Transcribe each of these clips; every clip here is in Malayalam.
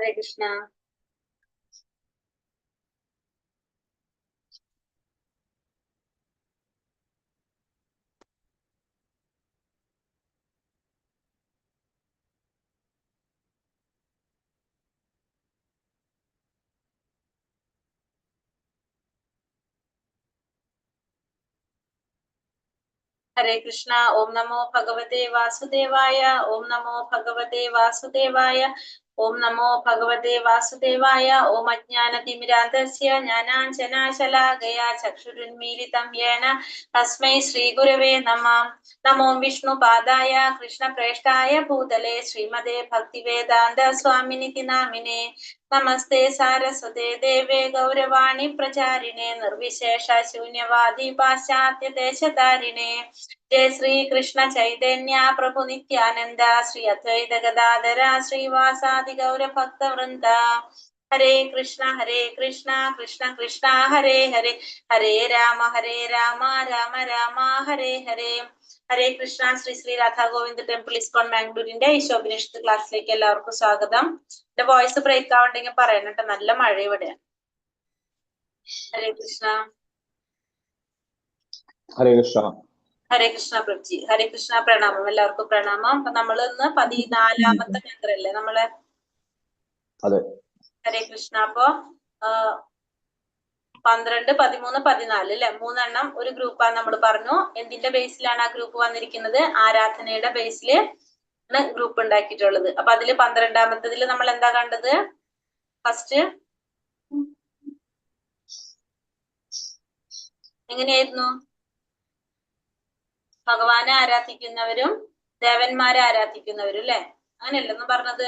ഹരേ കൃഷ്ണ. ഹരേ കൃഷ്ണ. ഓം നമോ ഭഗവതേ വാസുദേവായ. ഓം നമോ ഭഗവതേ വാസുദേവായ. ഓം നമോ ഭഗവതേ വാസുദേവായ. ഓം അജ്ഞാനതിമിരാന്ധസ്യ ജ്ഞാനാഞ്ജനാശലാകയാ ചക്ഷുരുന്മീലിതം യേന തസ്മൈ ശ്രീഗുരവേ നമഃ. നമോ വിഷ്ണുപാദായ കൃഷ്ണപ്രേഷ്ഠായ ഭൂതലേ ശ്രീമതേ ഭക്തിവേദാന്ത സ്വാമിനിതി നാമിനേ. നമസ്തേ സാരസ്വതേ ദേവേ ഗൗരവാണി പ്രചാരിണേ നിർവിശേഷ ശൂന്യവാദി പാശ്ചാത്യ ദേശധാരിണേ. ജയ ശ്രീ കൃഷ്ണ ചൈതന്യ പ്രഭു നിത്യാനന്ദ ശ്രീ അദ്വൈത ഗദാധര ശ്രീവാസാദി ഗൗരഭക്ത വൃന്ദ. ഹരേ കൃഷ്ണ കൃഷ്ണ കൃഷ്ണ ഹരേ ഹരേ, ഹരേ രാമ രാമ രാമ ഹരേ ഹരേ. ഹരേ കൃഷ്ണ. ശ്രീ ശ്രീ രാധാ ഗോവിന്ദ് ടെമ്പിൾ ഇസ്കോൺ ബാംഗ്ലൂരിന്റെ ഈശോപനിഷത്ത് ക്ലാസ്സിലേക്ക് എല്ലാവർക്കും സ്വാഗതം. എന്റെ വോയിസ് ബ്രേക്ക് ആവണ്ടെങ്കിൽ പറയണം കേട്ടോ, നല്ല മഴ ഇവിടെയാണ്. ഹരേ കൃഷ്ണ. ഹരേ കൃഷ്ണ. ഹരേ കൃഷ്ണ പ്രഭുജി. ഹരേ കൃഷ്ണ. പ്രണാമം, എല്ലാവർക്കും പ്രണാമം. അപ്പൊ നമ്മൾ ഇന്ന് 14ാമത്തെ മന്ത്രല്ലേ നമ്മളെ? ഹരേ കൃഷ്ണ. അപ്പൊ 12, 13, 14 അല്ലെ, 3 ഒരു ഗ്രൂപ്പാണ് നമ്മൾ പറഞ്ഞു. എന്തിന്റെ ബേസിലാണ് ആ ഗ്രൂപ്പ് വന്നിരിക്കുന്നത്? ആരാധനയുടെ ബേസില് ഗ്രൂപ്പ് ഉണ്ടാക്കിയിട്ടുള്ളത്. അപ്പൊ അതില് 12ാമത്തതിൽ നമ്മൾ എന്താ കണ്ടത്? ഫസ്റ്റ് എങ്ങനെയായിരുന്നു? ഭഗവാനെ ആരാധിക്കുന്നവരും ദേവന്മാരെ ആരാധിക്കുന്നവരും അല്ലെ, അങ്ങനെയല്ലെന്ന് പറഞ്ഞത്?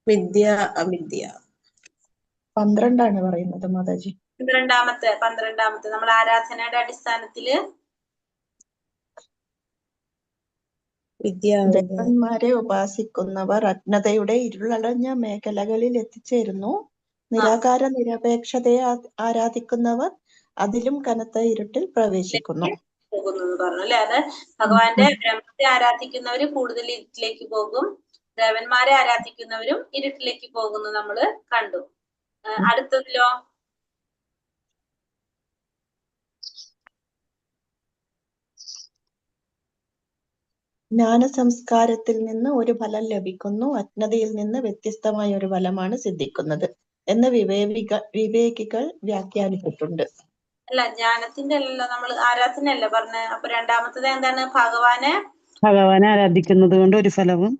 വിദ്യ അവിദ്യ 12 പറയുന്നത് മാതാജി. 12ാമത്തെ നമ്മൾ ആരാധനയുടെ അടിസ്ഥാനത്തില് ദേവന്മാരെ ഉപാസിക്കുന്നവർ അജ്ഞതയുടെ ഇരുളടഞ്ഞ മേഖലകളിൽ എത്തിച്ചേരുന്നു. നിരാകാര നിരപേക്ഷതയെ ആരാധിക്കുന്നവർ അതിലും കനത്ത ഇരുട്ടിൽ പ്രവേശിക്കുന്നു പറഞ്ഞു അല്ലെ. അത് ഭഗവാന്റെ ബ്രഹ്മത്തെ ആരാധിക്കുന്നവര് കൂടുതൽ ഇരുട്ടിലേക്ക് പോകും, ദേവന്മാരെ ആരാധിക്കുന്നവരും ഇരുട്ടിലേക്ക് പോകുന്നു നമ്മള് കണ്ടു. അടുത്തതിലോ? ജ്ഞാനസംസ്കാരത്തിൽ നിന്ന് ഒരു ഫലം ലഭിക്കുന്നു, അജ്ഞതയിൽ നിന്ന് വ്യത്യസ്തമായ ഒരു ഫലമാണ് സിദ്ധിക്കുന്നത് എന്ന് വിവേകികൾ വ്യാഖ്യാനിച്ചിട്ടുണ്ട്. അല്ല, ജ്ഞാനത്തിന്റെ അല്ലല്ലോ, നമ്മൾ ആരാധന അല്ല പറഞ്ഞ. അപ്പൊ രണ്ടാമത്തത് എന്താണ്? ഭഗവാനെ ആരാധിക്കുന്നത് കൊണ്ട് ഒരു ഫലവും,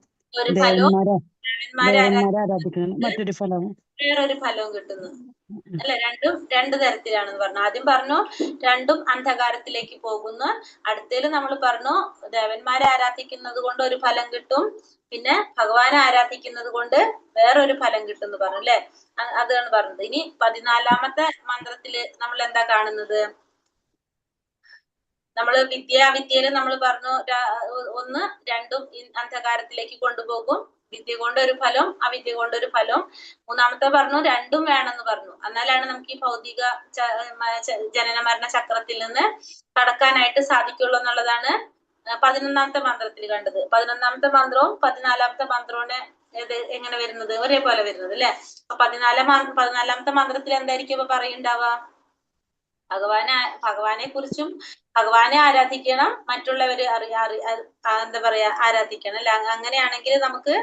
ദേവന്മാരെ ആരാധിക്കുന്നത് മറ്റൊരു ഫലവും, വേറൊരു ഫലവും കിട്ടുന്നു അല്ലെ. രണ്ടും 2 തരത്തിലാണെന്ന് പറഞ്ഞു. ആദ്യം പറഞ്ഞു രണ്ടും അന്ധകാരത്തിലേക്ക് പോകുന്നു. അടുത്തേല് നമ്മൾ പറഞ്ഞു ദേവന്മാരെ ആരാധിക്കുന്നത് കൊണ്ട് ഒരു ഫലം കിട്ടും, പിന്നെ ഭഗവാനെ ആരാധിക്കുന്നത് കൊണ്ട് വേറൊരു ഫലം കിട്ടും എന്ന് പറഞ്ഞു അല്ലെ. അതാണ് പറഞ്ഞത്. ഇനി 14ാമത്തെ മന്ത്രത്തില് നമ്മൾ എന്താ കാണുന്നത്? നമ്മള് വിദ്യയില് നമ്മൾ പറഞ്ഞു 1, 2 അന്ധകാരത്തിലേക്ക് കൊണ്ടുപോകും. വിദ്യ കൊണ്ടൊരു ഫലം, അവിദ്യ കൊണ്ടൊരു ഫലം. 3ാമത്തെ പറഞ്ഞു 2 വേണമെന്ന് പറഞ്ഞു. എന്നാലാണ് നമുക്ക് ഈ ഭൗതിക ജനന മരണ ചക്രത്തിൽ നിന്ന് കടക്കാനായിട്ട് സാധിക്കുള്ളൂ എന്നുള്ളതാണ് 11ാമത്തെ മന്ത്രത്തിൽ കണ്ടത്. 11ാമത്തെ മന്ത്രവും 14ാമത്തെ മന്ത്രവും എങ്ങനെ വരുന്നത്? ഒരേപോലെ വരുന്നത് അല്ലെ. അപ്പൊ 14ാമത്തെ മന്ത്രത്തിൽ എന്തായിരിക്കും ഇപ്പൊ പറയുണ്ടാവുക? ഭഗവാനെ കുറിച്ചും ഭഗവാനെ ആരാധിക്കണം, മറ്റുള്ളവര് എന്താ പറയാ ആരാധിക്കണം അല്ലെ. അങ്ങനെയാണെങ്കിൽ നമുക്ക്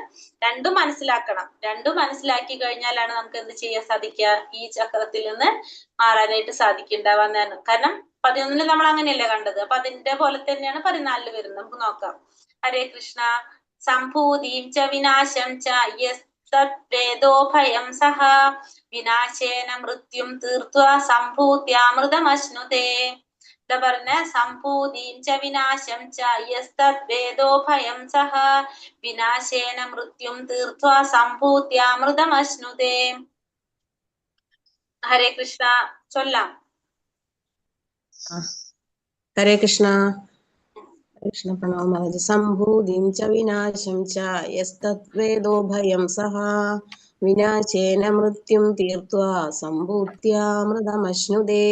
രണ്ടും മനസ്സിലാക്കണം. രണ്ടും മനസ്സിലാക്കി കഴിഞ്ഞാലാണ് നമുക്ക് എന്ത് ചെയ്യാൻ സാധിക്കുക? ഈ ചക്രത്തിൽ നിന്ന് മാറാനായിട്ട് സാധിക്കുന്നുണ്ടാവാന്നാണ്. കാരണം 11 നമ്മൾ അങ്ങനെയല്ലേ കണ്ടത്. അപ്പൊ അതിന്റെ പോലെ തന്നെയാണ് 14 വരുന്നത്. നമുക്ക് നോക്കാം. ഹരേ കൃഷ്ണ. സംഭൂതിം ച വിനാശം ച യസ്തദ്വേദോ ഭയം സഹ വിനാശേന മൃത്യും തീർത്വാ സംഭൂത്യാമൃതമശ്നുതേ. എന്താ പറഞ്ഞ? സംഭൂതിം ച വിനാശം ച യസ്തദ്വേദോ ഭയം സഹ വിനാശേന മൃത്യും തീർത്വാ സംഭൂത്യാമൃതമശ്നുതേ. ഹരേ കൃഷ്ണ. ചൊല്ലാം. ഹരേ കൃഷ്ണ. കൃഷ്ണ പ്രണാമ. സംഭൂതിം ച വിനാശം ച യസ്തദ്വേദോ ഭയം സഹ വിനാശേന മൃത്യും തീർത്വാ സംഭൂത്യാമൃതമശ്നുതേ.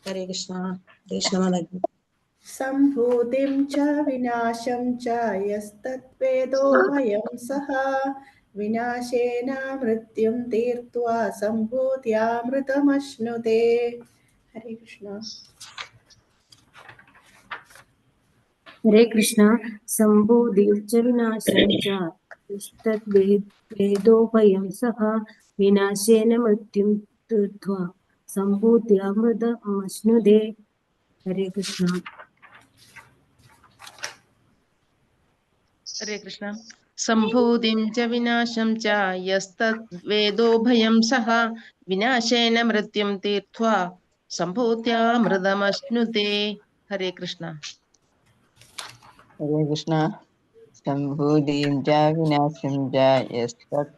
ഹരേ കൃഷ്ണ. കൃഷ്ണ മാതാജി. സംഭൂതിം ച വിനാശം ച യസ്തദ്വേദോ ഭയം സഹ വിനാശേന മൃത്യും തീർത്വാ സംഭൂത്യാമൃതമശ്നുതേ. ഹരേ കൃഷ്ണ. ഹരേ കൃഷ്ണ. സംഭൂതിർച്ച വിനാശം ച യസ്തദ്വേദോഭയം സഹ വിനാശേന മൃത്യും തീർത്വാ സംഭൂത്യാമൃതമശ്നുതേ. ഹരേ കൃഷ്ണ. ഹരേ കൃഷ്ണ. സംഭൂതിം ച വിനാശം ച യസ്തദ്വേദോഭയം സഹ വിനാശേന മൃത്യും തീർത്വാ സംഭൂത്യാമൃതമശ്നുതേ. ഹരേ കൃഷ്ണ. ഹരേ കൃഷ്ണ. സംഭൂതിം ച വിനാശം ച യസ്തത്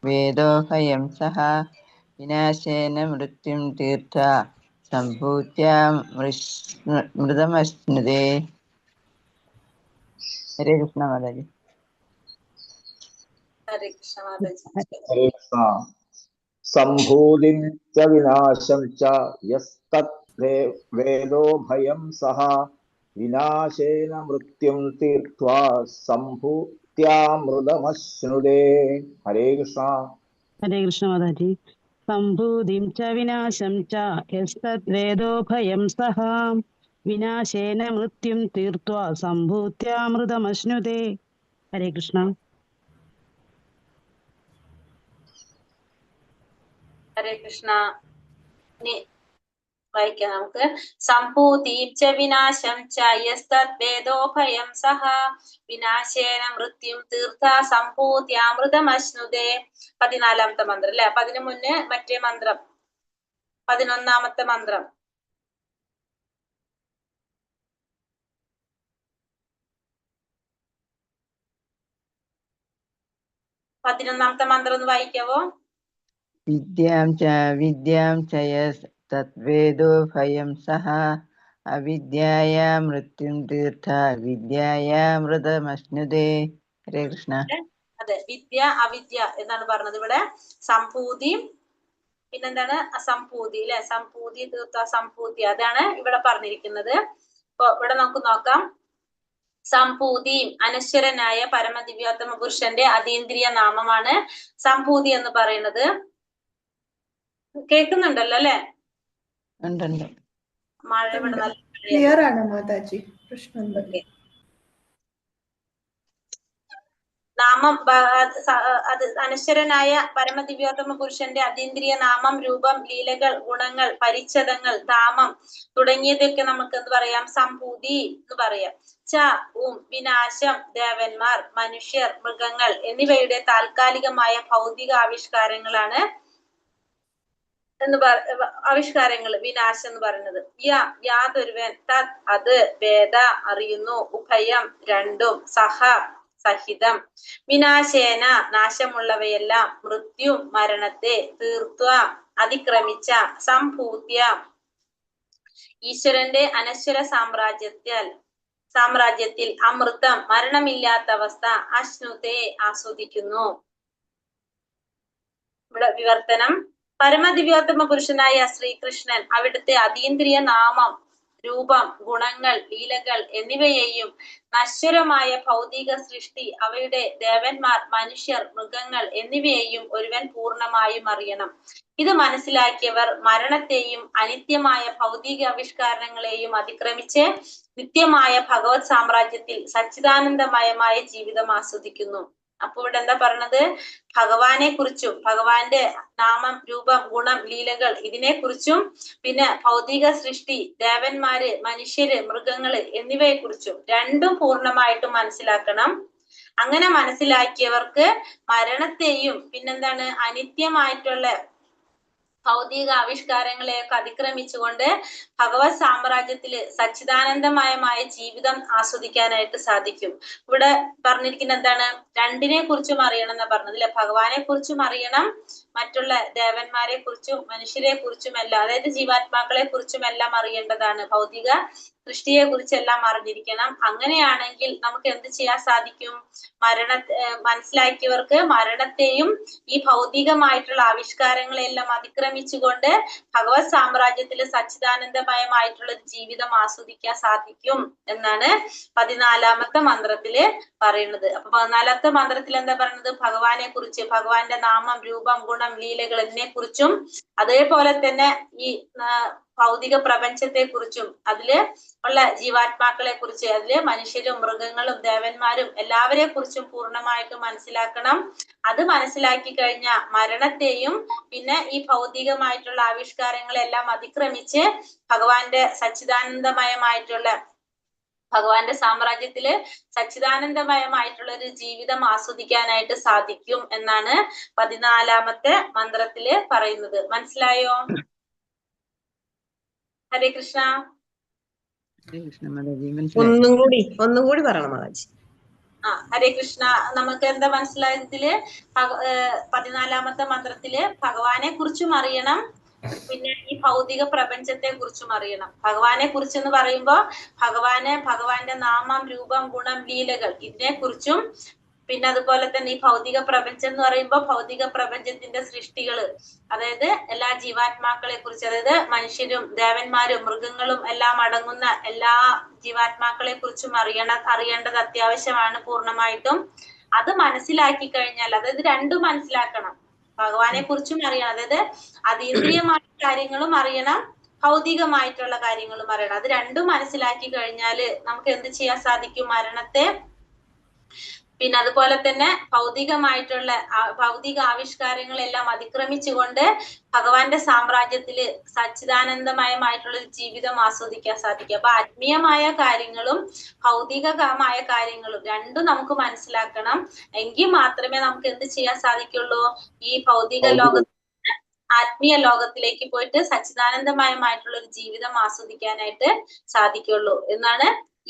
വേദോഭയം സഹ വിനാശേന മൃത്യും തീർത്ഥാ സംഭൂത്യാമൃതമശ്നുതേ. ഹരേ കൃഷ്ണ മാതാജി. ഹരേ കൃഷ്ണ മാതാജി. ഹരേ കൃഷ്ണ. സംഭൂതിം ച വിനാശം ച യസ്തത് വേദോഭയം സഹ വിനാശേന മൃത്യും തീർത്വാ സംഭൂത്യാമൃതമശ്നുതേ. ഹരേ കൃഷ്ണ. ഹരേ കൃഷ്ണ മാതാജി. സംഭൂതിം ച വിനാശം ച യസ്തദ്വേദോഭയം സഹ വിനാശേന മൃത്യും തീർത്വാ സംഭൂത്യാമൃതമശ്നുതേ. ഹരേ കൃഷ്ണ. ഹരേ കൃഷ്ണ. ഇനി വായിക്കാം നമുക്ക്. സംഭൂതിം ച വിനാശം ച യസ്തദ്വേദോഭയം സഹ വിനാശേന മൃത്യും തീർത്ഥാ സംഭൂത്യാമൃതമശ്നുതേ. 14ാമത്തെ മന്ത്രം അല്ലെ. അപ്പൊ അതിനു മുന്നേ മറ്റേ മന്ത്രം 11ാമത്തെ മന്ത്രം. പതിനൊന്നാമത്തെ മന്ത്രം ഒന്ന് വായിക്കാവോ? വിദ്യാം ച യസ്തദ്വേദോഭയം സഹ അവിദ്യയാ മൃത്യും തീർത്ഥാ വിദ്യയാമൃതമശ്നുതേ. ഹരേ കൃഷ്ണ. അതെ, വിദ്യ അവിദ്യ എന്നാണ് പറഞ്ഞത് ഇവിടെ. സംഭൂതി പിന്നെന്താണ്? അസംഭൂതി അല്ലെ. സംഭൂതി തീർത്ഥ സംഭൂതി, അതാണ് ഇവിടെ പറഞ്ഞിരിക്കുന്നത്. അപ്പൊ ഇവിടെ നമുക്ക് നോക്കാം. സംഭൂതി അനശ്വരനായ പരമദിവ്യോത്തമ പുരുഷന്റെ അതീന്ദ്രിയ നാമമാണ് സംഭൂതി എന്ന് പറയുന്നത്. കേൾക്കുന്നുണ്ടല്ലോ അല്ലെ? മഴ ഇവിടെ നല്ല ക്ലിയർ ആണ് മാതാജി, പ്രശ്നമൊന്നുമില്ല. നാമം അത് അനശ്വരനായ പരമദിവ്യോത്തമ പുരുഷന്റെ അതീന്ദ്രിയ നാമം, രൂപം, ലീലകൾ, ഗുണങ്ങൾ, പരിച്ഛദങ്ങൾ, ധാമം തുടങ്ങിയതൊക്കെ നമുക്ക് എന്ത് പറയാം? സംഭൂതി എന്ന് പറയാം. ച വിനാശം, ദേവന്മാർ, മനുഷ്യർ, മൃഗങ്ങൾ എന്നിവയുടെ താൽക്കാലികമായ ഭൗതിക ആവിഷ്കാരങ്ങളാണ് ആവിഷ്കാരങ്ങൾ വിനാശം എന്ന് പറയുന്നത്. യാതൊരുവൻ, തത് അത്, വേദ അറിയുന്നു, ഉഭയം രണ്ടും, സഹ സഹിതം, വിനാശേന നാശമുള്ളവയെല്ലാം, മൃത്യു മരണത്തെ, തീർത്വ അതിക്രമിച്ച, സംഭൂത്യ ഈശ്വരന്റെ അനശ്വര സാമ്രാജ്യത്തിൽ അമൃതം മരണമില്ലാത്ത അവസ്ഥ, അശ്നുതേ ആസ്വദിക്കുന്നു. ഇവിടെ വിവർത്തനം. പരമദിവ്യോത്തമ പുരുഷനായ ശ്രീകൃഷ്ണൻ അവിടുത്തെ അതീന്ദ്രിയ നാമം, രൂപം, ഗുണങ്ങൾ, ലീലകൾ എന്നിവയെയും നശ്വരമായ ഭൗതിക സൃഷ്ടി, അവയുടെ ദേവന്മാർ, മനുഷ്യർ, മൃഗങ്ങൾ എന്നിവയെയും ഒരുവൻ പൂർണ്ണമായും അറിയണം. ഇത് മനസ്സിലാക്കിയവർ മരണത്തെയും അനിത്യമായ ഭൗതിക ആവിഷ്കാരങ്ങളെയും അതിക്രമിച്ച് നിത്യമായ ഭഗവത് സാമ്രാജ്യത്തിൽ സച്ചിദാനന്ദമയമായ ജീവിതം ആസ്വദിക്കുന്നു. അപ്പൊ ഇവിടെ എന്താ പറഞ്ഞത്? ഭഗവാനെ കുറിച്ചും ഭഗവാന്റെ നാമം, രൂപം, ഗുണം, ലീലകൾ ഇതിനെ കുറിച്ചും പിന്നെ ഭൗതിക സൃഷ്ടി, ദേവന്മാര്, മനുഷ്യര്, മൃഗങ്ങള് എന്നിവയെ കുറിച്ചും രണ്ടും പൂർണ്ണമായിട്ടും മനസ്സിലാക്കണം. അങ്ങനെ മനസ്സിലാക്കിയവർക്ക് മരണത്തെയും പിന്നെന്താണ് അനിത്യമായിട്ടുള്ള ഭൗതിക ആവിഷ്കാരങ്ങളെയൊക്കെ അതിക്രമിച്ചുകൊണ്ട് ഭഗവത് സാമ്രാജ്യത്തില് സച്ചിദാനന്ദമയമായ ജീവിതം ആസ്വദിക്കാനായിട്ട് സാധിക്കും. ഇവിടെ പറഞ്ഞിരിക്കുന്ന എന്താണ്? രണ്ടിനെ കുറിച്ചും അറിയണം എന്നാ പറഞ്ഞത് അല്ലെ. ഭഗവാനെ കുറിച്ചും അറിയണം, മറ്റുള്ള ദേവന്മാരെ കുറിച്ചും മനുഷ്യരെ കുറിച്ചും എല്ലാം, അതായത് ജീവാത്മാക്കളെ കുറിച്ചും എല്ലാം അറിയേണ്ടതാണ്. ഭൗതിക സൃഷ്ടിയെ കുറിച്ചെല്ലാം അറിഞ്ഞിരിക്കണം. അങ്ങനെയാണെങ്കിൽ നമുക്ക് എന്ത് ചെയ്യാൻ സാധിക്കും? മനസ്സിലാക്കിയവർക്ക് മരണത്തെയും ഈ ഭൗതികമായിട്ടുള്ള ആവിഷ്കാരങ്ങളെല്ലാം അതിക്രമിച്ചുകൊണ്ട് ഭഗവത് സാമ്രാജ്യത്തിലെ സച്ചിദാനന്ദമയമായിട്ടുള്ള ഒരു ജീവിതം ആസ്വദിക്കാൻ സാധിക്കും എന്നാണ് 14ാമത്തെ മന്ത്രത്തില് പറയുന്നത്. അപ്പൊ 14ാമത്തെ മന്ത്രത്തിൽ എന്താ പറയുന്നത്? ഭഗവാനെ കുറിച്ച്, ഭഗവാന്റെ നാമം, രൂപം, ഗുണം, ലീലകൾ ഇതിനെ കുറിച്ചും അതേപോലെ തന്നെ ഈ ഭൗതിക പ്രപഞ്ചത്തെ കുറിച്ചും അതില് ഉള്ള ജീവാത്മാക്കളെ കുറിച്ച്, അതില് മനുഷ്യരും മൃഗങ്ങളും ദേവന്മാരും എല്ലാവരെ കുറിച്ചും പൂർണ്ണമായിട്ടും മനസ്സിലാക്കണം. അത് മനസ്സിലാക്കി കഴിഞ്ഞ മരണത്തെയും പിന്നെ ഈ ഭൗതികമായിട്ടുള്ള ആവിഷ്കാരങ്ങളെല്ലാം അതിക്രമിച്ച് ഭഗവാന്റെ സച്ചിദാനന്ദമയമായിട്ടുള്ള ഭഗവാന്റെ സാമ്രാജ്യത്തില് സച്ചിദാനന്ദമയമായിട്ടുള്ള ഒരു ജീവിതം ആസ്വദിക്കാനായിട്ട് സാധിക്കും എന്നാണ് 14ാമത്തെ മന്ത്രത്തില് പറയുന്നത്. മനസ്സിലായോ? ഹരേ കൃഷ്ണ. ഹരേ കൃഷ്ണ മാതാജി, മനസ്സിലായി. ഒന്നും കൂടി പറയണം മാതാജി. ഹരേ കൃഷ്ണ. നമുക്ക് എന്താ മനസ്സിലായതില്? 14ാമത്തെ മന്ത്രത്തില് ഭഗവാനെ കുറിച്ചും അറിയണം, പിന്നെ ഈ ഭൗതിക പ്രപഞ്ചത്തെ കുറിച്ചും അറിയണം. ഭഗവാനെ കുറിച്ചെന്ന് പറയുമ്പോ ഭഗവാന്റെ നാമം, രൂപം, ഗുണം, ലീലകൾ ഇതിനെ കുറിച്ചും, പിന്നെ അതുപോലെ തന്നെ ഈ ഭൗതിക പ്രപഞ്ചം എന്ന് പറയുമ്പോൾ ഭൗതിക പ്രപഞ്ചത്തിന്റെ സൃഷ്ടികള്, അതായത് എല്ലാ ജീവാത്മാക്കളെ കുറിച്ച്, അതായത് മനുഷ്യരും ദേവന്മാരും മൃഗങ്ങളും എല്ലാം അടങ്ങുന്ന എല്ലാ ജീവാത്മാക്കളെ കുറിച്ചും അറിയേണ്ടത് അത്യാവശ്യമാണ് പൂർണ്ണമായിട്ടും. അത് മനസ്സിലാക്കി കഴിഞ്ഞാൽ, അതായത് രണ്ടും മനസ്സിലാക്കണം. ഭഗവാനെ കുറിച്ചും അറിയണം, അതായത് അതീന്ദ്രിയമായ കാര്യങ്ങളും അറിയണം, ഭൗതികമായിട്ടുള്ള കാര്യങ്ങളും അറിയണം. അത് രണ്ടും മനസ്സിലാക്കി കഴിഞ്ഞാല് നമുക്ക് എന്ത് ചെയ്യാൻ സാധിക്കും? മരണത്തെ പിന്നെ അതുപോലെ തന്നെ ഭൗതിക ആവിഷ്കാരങ്ങളെല്ലാം അതിക്രമിച്ചുകൊണ്ട് ഭഗവാന്റെ സാമ്രാജ്യത്തില് സച്ചിദാനന്ദമയമായിട്ടുള്ള ഒരു ജീവിതം ആസ്വദിക്കാൻ സാധിക്കും. അപ്പൊ ആത്മീയമായ കാര്യങ്ങളും ഭൗതികമായ കാര്യങ്ങളും രണ്ടും നമുക്ക് മനസ്സിലാക്കണം. എങ്കിൽ മാത്രമേ നമുക്ക് എന്ത് ചെയ്യാൻ സാധിക്കുള്ളൂ? ഈ ഭൗതിക ആത്മീയ ലോകത്തിലേക്ക് പോയിട്ട് സച്ചിദാനന്ദമയമായിട്ടുള്ള ഒരു ജീവിതം ആസ്വദിക്കാനായിട്ട് സാധിക്കുള്ളൂ എന്നാണ്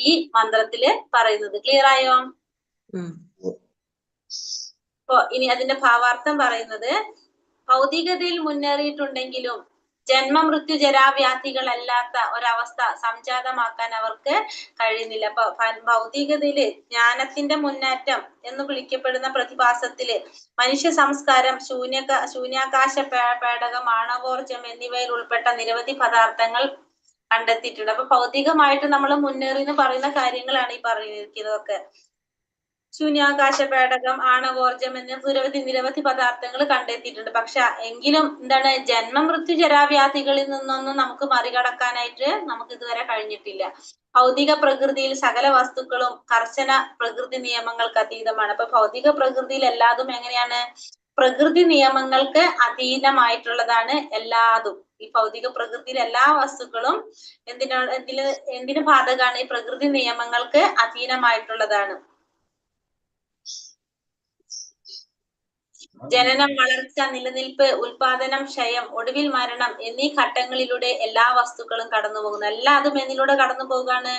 ഈ മന്ത്രത്തില് പറയുന്നത്. ക്ലിയർ ആയോ? അപ്പൊ ഇനി അതിന്റെ ഭാവാർത്ഥം പറയുന്നത്, ഭൗതികതയിൽ മുന്നേറിയിട്ടുണ്ടെങ്കിലും ജന്മമൃത്യു ജരാവ്യാധികളല്ലാത്ത ഒരവസ്ഥ സംജാതമാക്കാൻ അവർക്ക് കഴിയുന്നില്ല. അപ്പൊ ഭൗതികതയില് ജ്ഞാനത്തിന്റെ മുന്നേറ്റം എന്ന് വിളിക്കപ്പെടുന്ന പ്രതിഭാസത്തില് മനുഷ്യ സംസ്കാരം, ശൂന്യാകാശ പേടകം, ആണവോർജം എന്നിവയിൽ ഉൾപ്പെട്ട നിരവധി പദാർത്ഥങ്ങൾ കണ്ടെത്തിയിട്ടുണ്ട്. അപ്പൊ ഭൗതികമായിട്ട് നമ്മൾ മുന്നേറി എന്ന് പറയുന്ന കാര്യങ്ങളാണ് ഈ പറഞ്ഞിരിക്കുന്നതൊക്കെ. ശൂന്യാകാശ പേടകം, ആണവോർജം എന്ന നിരവധി പദാർത്ഥങ്ങൾ കണ്ടെത്തിയിട്ടുണ്ട്. പക്ഷെ എങ്കിലും എന്താണ്, ജന്മമൃത്യു ജരാവ്യാധികളിൽ നിന്നൊന്നും നമുക്ക് മറികടക്കാനായിട്ട് നമുക്ക് ഇതുവരെ കഴിഞ്ഞിട്ടില്ല. ഭൗതിക പ്രകൃതിയിൽ സകല വസ്തുക്കളും കർശന പ്രകൃതി നിയമങ്ങൾക്ക് അതീതമാണ്. അപ്പൊ ഭൗതിക പ്രകൃതിയിൽ എല്ലാതും എങ്ങനെയാണ്? പ്രകൃതി നിയമങ്ങൾക്ക് അധീനമായിട്ടുള്ളതാണ് എല്ലാതും. ഈ ഭൗതിക പ്രകൃതിയിൽ എല്ലാ വസ്തുക്കളും എന്തിന് ബാധകമാണ്? ഈ പ്രകൃതി നിയമങ്ങൾക്ക് അധീനമായിട്ടുള്ളതാണ്. ജനനം, വളർച്ച, നിലനിൽപ്പ്, ഉൽപാദനം, ക്ഷയം, ഒടുവിൽ മരണം എന്നീ ഘട്ടങ്ങളിലൂടെ എല്ലാ വസ്തുക്കളും കടന്നു പോകുന്നു. എല്ലാതും എന്നിലൂടെ കടന്നു പോവുകയാണ്.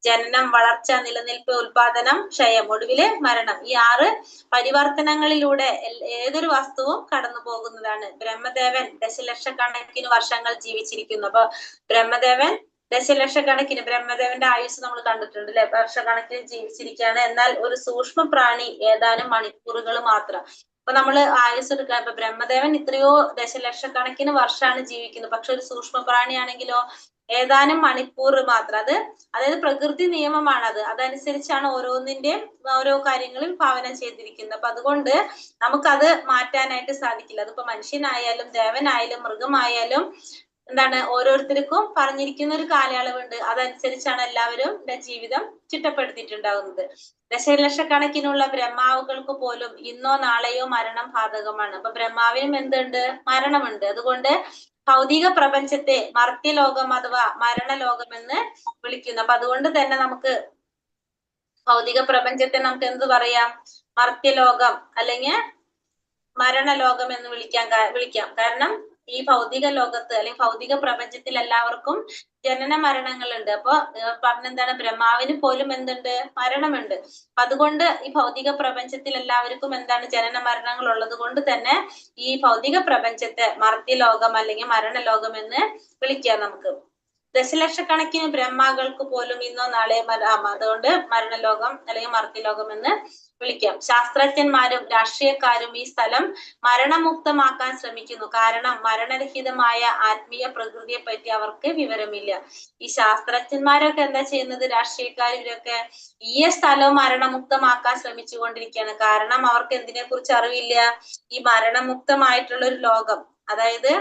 ജനനം, വളർച്ച, നിലനിൽപ്പ്, ഉൽപാദനം, ക്ഷയം, ഒടുവില് മരണം. ഈ 6 പരിവർത്തനങ്ങളിലൂടെ ഏതൊരു വസ്തുവും കടന്നു പോകുന്നതാണ്. ബ്രഹ്മദേവൻ ദശലക്ഷക്കണക്കിന് വർഷങ്ങൾ ജീവിച്ചിരിക്കുന്നു. അപ്പൊ ബ്രഹ്മദേവന്റെ ആയുസ് നമ്മൾ കണ്ടിട്ടുണ്ട് അല്ലെ? വർഷക്കണക്കിന് ജീവിച്ചിരിക്കുകയാണ്. എന്നാൽ ഒരു സൂക്ഷ്മ പ്രാണി ഏതാനും മണിക്കൂറുകൾ മാത്രം. അപ്പൊ നമ്മള് ആയുസ് എടുക്കുക, ഇപ്പൊ ബ്രഹ്മദേവൻ എത്രയോ ദശലക്ഷക്കണക്കിന് വർഷമാണ് ജീവിക്കുന്നത്. പക്ഷെ ഒരു സൂക്ഷ്മ പ്രാണിയാണെങ്കിലോ ഏതാനും മണിക്കൂർ മാത്രം. അതായത് പ്രകൃതി നിയമമാണത്. അതനുസരിച്ചാണ് ഓരോ കാര്യങ്ങളും ഭാവന ചെയ്തിരിക്കുന്നത്. അപ്പൊ അതുകൊണ്ട് നമുക്കത് മാറ്റാനായിട്ട് സാധിക്കില്ല. അതിപ്പോ മനുഷ്യനായാലും ദേവനായാലും മൃഗമായാലും എന്താണ്, ഓരോരുത്തർക്കും പറഞ്ഞിരിക്കുന്ന ഒരു കാലയളവുണ്ട്. അതനുസരിച്ചാണ് എല്ലാവരും ജീവിതം ചിട്ടപ്പെടുത്തിയിട്ടുണ്ടാകുന്നത്. ദശലക്ഷക്കണക്കിനുള്ള ബ്രഹ്മാവുകൾക്ക് പോലും ഇന്നോ നാളെയോ മരണം ബാധകമാണ്. അപ്പൊ ബ്രഹ്മാവിനും എന്തുണ്ട്? മരണമുണ്ട്. അതുകൊണ്ട് ഭൗതിക പ്രപഞ്ചത്തെ മർത്യലോകം അഥവാ മരണലോകം എന്ന് വിളിക്കുന്നു. അപ്പൊ അതുകൊണ്ട് തന്നെ നമുക്ക് ഭൗതിക പ്രപഞ്ചത്തെ നമുക്ക് എന്ത് പറയാം? മർത്യലോകം അല്ലെങ്കിൽ മരണലോകം എന്ന് വിളിക്കാം. കാരണം ഈ ഭൗതിക ലോകത്ത് അല്ലെങ്കിൽ ഭൗതിക പ്രപഞ്ചത്തിൽ എല്ലാവർക്കും ജനന മരണങ്ങളുണ്ട്. അപ്പൊ പറഞ്ഞെന്താണ്, ബ്രഹ്മാവിന് പോലും എന്തുണ്ട്, മരണമുണ്ട്. അപ്പൊ അതുകൊണ്ട് ഈ ഭൗതിക പ്രപഞ്ചത്തിൽ എല്ലാവർക്കും എന്താണ്, ജനന മരണങ്ങൾ ഉള്ളത് കൊണ്ട് തന്നെ ഈ ഭൗതിക പ്രപഞ്ചത്തെ മർത്യലോകം അല്ലെങ്കിൽ മരണലോകം എന്ന് വിളിക്കാം നമുക്ക്. ദശലക്ഷക്കണക്കിന് ബ്രഹ്മാക്കൾക്ക് പോലും ഇന്നോ നാളെ അതുകൊണ്ട് മരണലോകം അല്ലെങ്കിൽ മർത്യലോകം എന്ന് വിളിക്കാം. ശാസ്ത്രജ്ഞന്മാരും രാഷ്ട്രീയക്കാരും ഈ സ്ഥലം മരണമുക്തമാക്കാൻ ശ്രമിക്കുന്നു. കാരണം മരണരഹിതമായ ആത്മീയ പ്രകൃതിയെ പറ്റി അവർക്ക് വിവരമില്ല. ഈ ശാസ്ത്രജ്ഞന്മാരൊക്കെ എന്താ ചെയ്യുന്നത്, രാഷ്ട്രീയക്കാരൊക്കെ ഈ സ്ഥലവും മരണമുക്തമാക്കാൻ ശ്രമിച്ചുകൊണ്ടിരിക്കുകയാണ്. കാരണം അവർക്ക് എന്തിനെ കുറിച്ച് അറിവില്ല, ഈ മരണമുക്തമായിട്ടുള്ള ഒരു ലോകം, അതായത്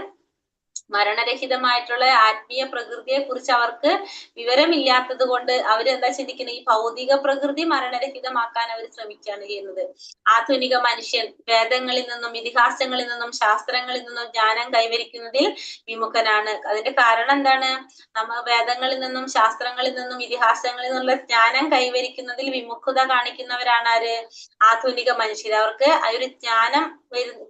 മരണരഹിതമായിട്ടുള്ള ആത്മീയ പ്രകൃതിയെ കുറിച്ച് അവർക്ക് വിവരമില്ലാത്തത് കൊണ്ട് അവരെന്താ ചിന്തിക്കുന്നത്, ഈ ഭൗതിക പ്രകൃതി മരണരഹിതമാക്കാൻ അവർ ശ്രമിക്കുകയാണ് ചെയ്യുന്നത്. ആധുനിക മനുഷ്യൻ വേദങ്ങളിൽ നിന്നും ഇതിഹാസങ്ങളിൽ നിന്നും ശാസ്ത്രങ്ങളിൽ നിന്നും ജ്ഞാനം കൈവരിക്കുന്നതിൽ വിമുഖനാണ്. അതിന്റെ കാരണം എന്താണ്, നമ്മൾ വേദങ്ങളിൽ നിന്നും ശാസ്ത്രങ്ങളിൽ നിന്നും ഇതിഹാസങ്ങളിൽ നിന്നുള്ള ജ്ഞാനം കൈവരിക്കുന്നതിൽ വിമുഖത കാണിക്കുന്നവരാണ് ആര്, ആധുനിക മനുഷ്യർ. അവർക്ക് ആ ഒരു ജ്ഞാനം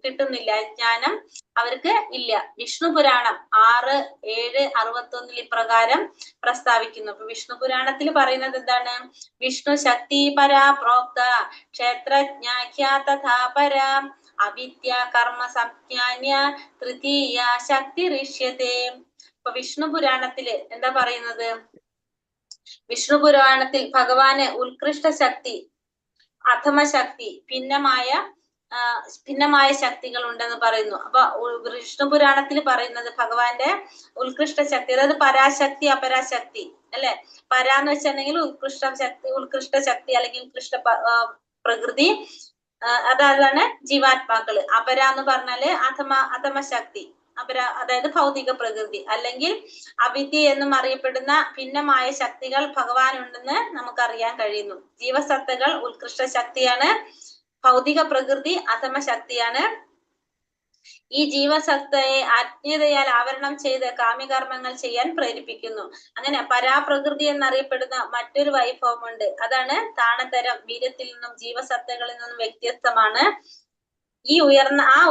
കിട്ടുന്നില്ല, ജ്ഞാനം അവർക്ക് ഇല്ല. വിഷ്ണു പുരാണം 6:7-61 ഇപ്രകാരം പ്രസ്താവിക്കുന്നു. അപ്പൊ വിഷ്ണു പുരാണത്തിൽ പറയുന്നത് എന്താണ്, വിഷ്ണു ശക്തി പരാ പ്രോക്ത ക്ഷേത്രജ്ഞാഖ്യാ തഥാ പരാ അവിദ്യ കർമ്മ സംജ്ഞാന്യ തൃതീയ ശക്തി ഋഷ്യത്തെ. അപ്പൊ വിഷ്ണു പുരാണത്തില് എന്താ പറയുന്നത്, വിഷ്ണു പുരാണത്തിൽ ഭഗവാന് ഉത്കൃഷ്ട ശക്തി, അധമ ശക്തി, ഭിന്നമായ ശക്തികൾ ഉണ്ടെന്ന് പറയുന്നു. അപ്പൊ വിഷ്ണു പുരാണത്തിൽ പറയുന്നത് ഭഗവാന്റെ ഉത്കൃഷ്ട ശക്തി, അതായത് പരാശക്തി അപരാശക്തി അല്ലെ. പരാന്ന് വെച്ചിട്ടുണ്ടെങ്കിൽ ഉത്കൃഷ്ട ശക്തി അല്ലെങ്കിൽ ഉത്കൃഷ്ട പ്രകൃതി, അതാണ് ജീവാത്മാക്കള്. അപര എന്ന് പറഞ്ഞാല് അധമ ശക്തി, അതായത് ഭൗതിക പ്രകൃതി, അല്ലെങ്കിൽ അവിദ്യ എന്നും അറിയപ്പെടുന്ന ഭിന്നമായ ശക്തികൾ ഭഗവാൻ ഉണ്ടെന്ന് നമുക്കറിയാൻ കഴിയുന്നു. ജീവസത്തകൾ ഉത്കൃഷ്ട ശക്തിയാണ്, ഭൗതിക പ്രകൃതി അധമ ശക്തിയാണ്. ഈ ജീവസത്തയെ അജ്ഞതയാൽ ആവരണം ചെയ്ത് കാമ്യകർമ്മങ്ങൾ ചെയ്യാൻ പ്രേരിപ്പിക്കുന്നു. അങ്ങനെ പരാപ്രകൃതി എന്നറിയപ്പെടുന്ന മറ്റൊരു വൈഭവമുണ്ട്. അതാണ് താണതരം, വീര്യത്തിൽ നിന്നും ജീവസത്തകളിൽ നിന്നും വ്യത്യസ്തമാണ്.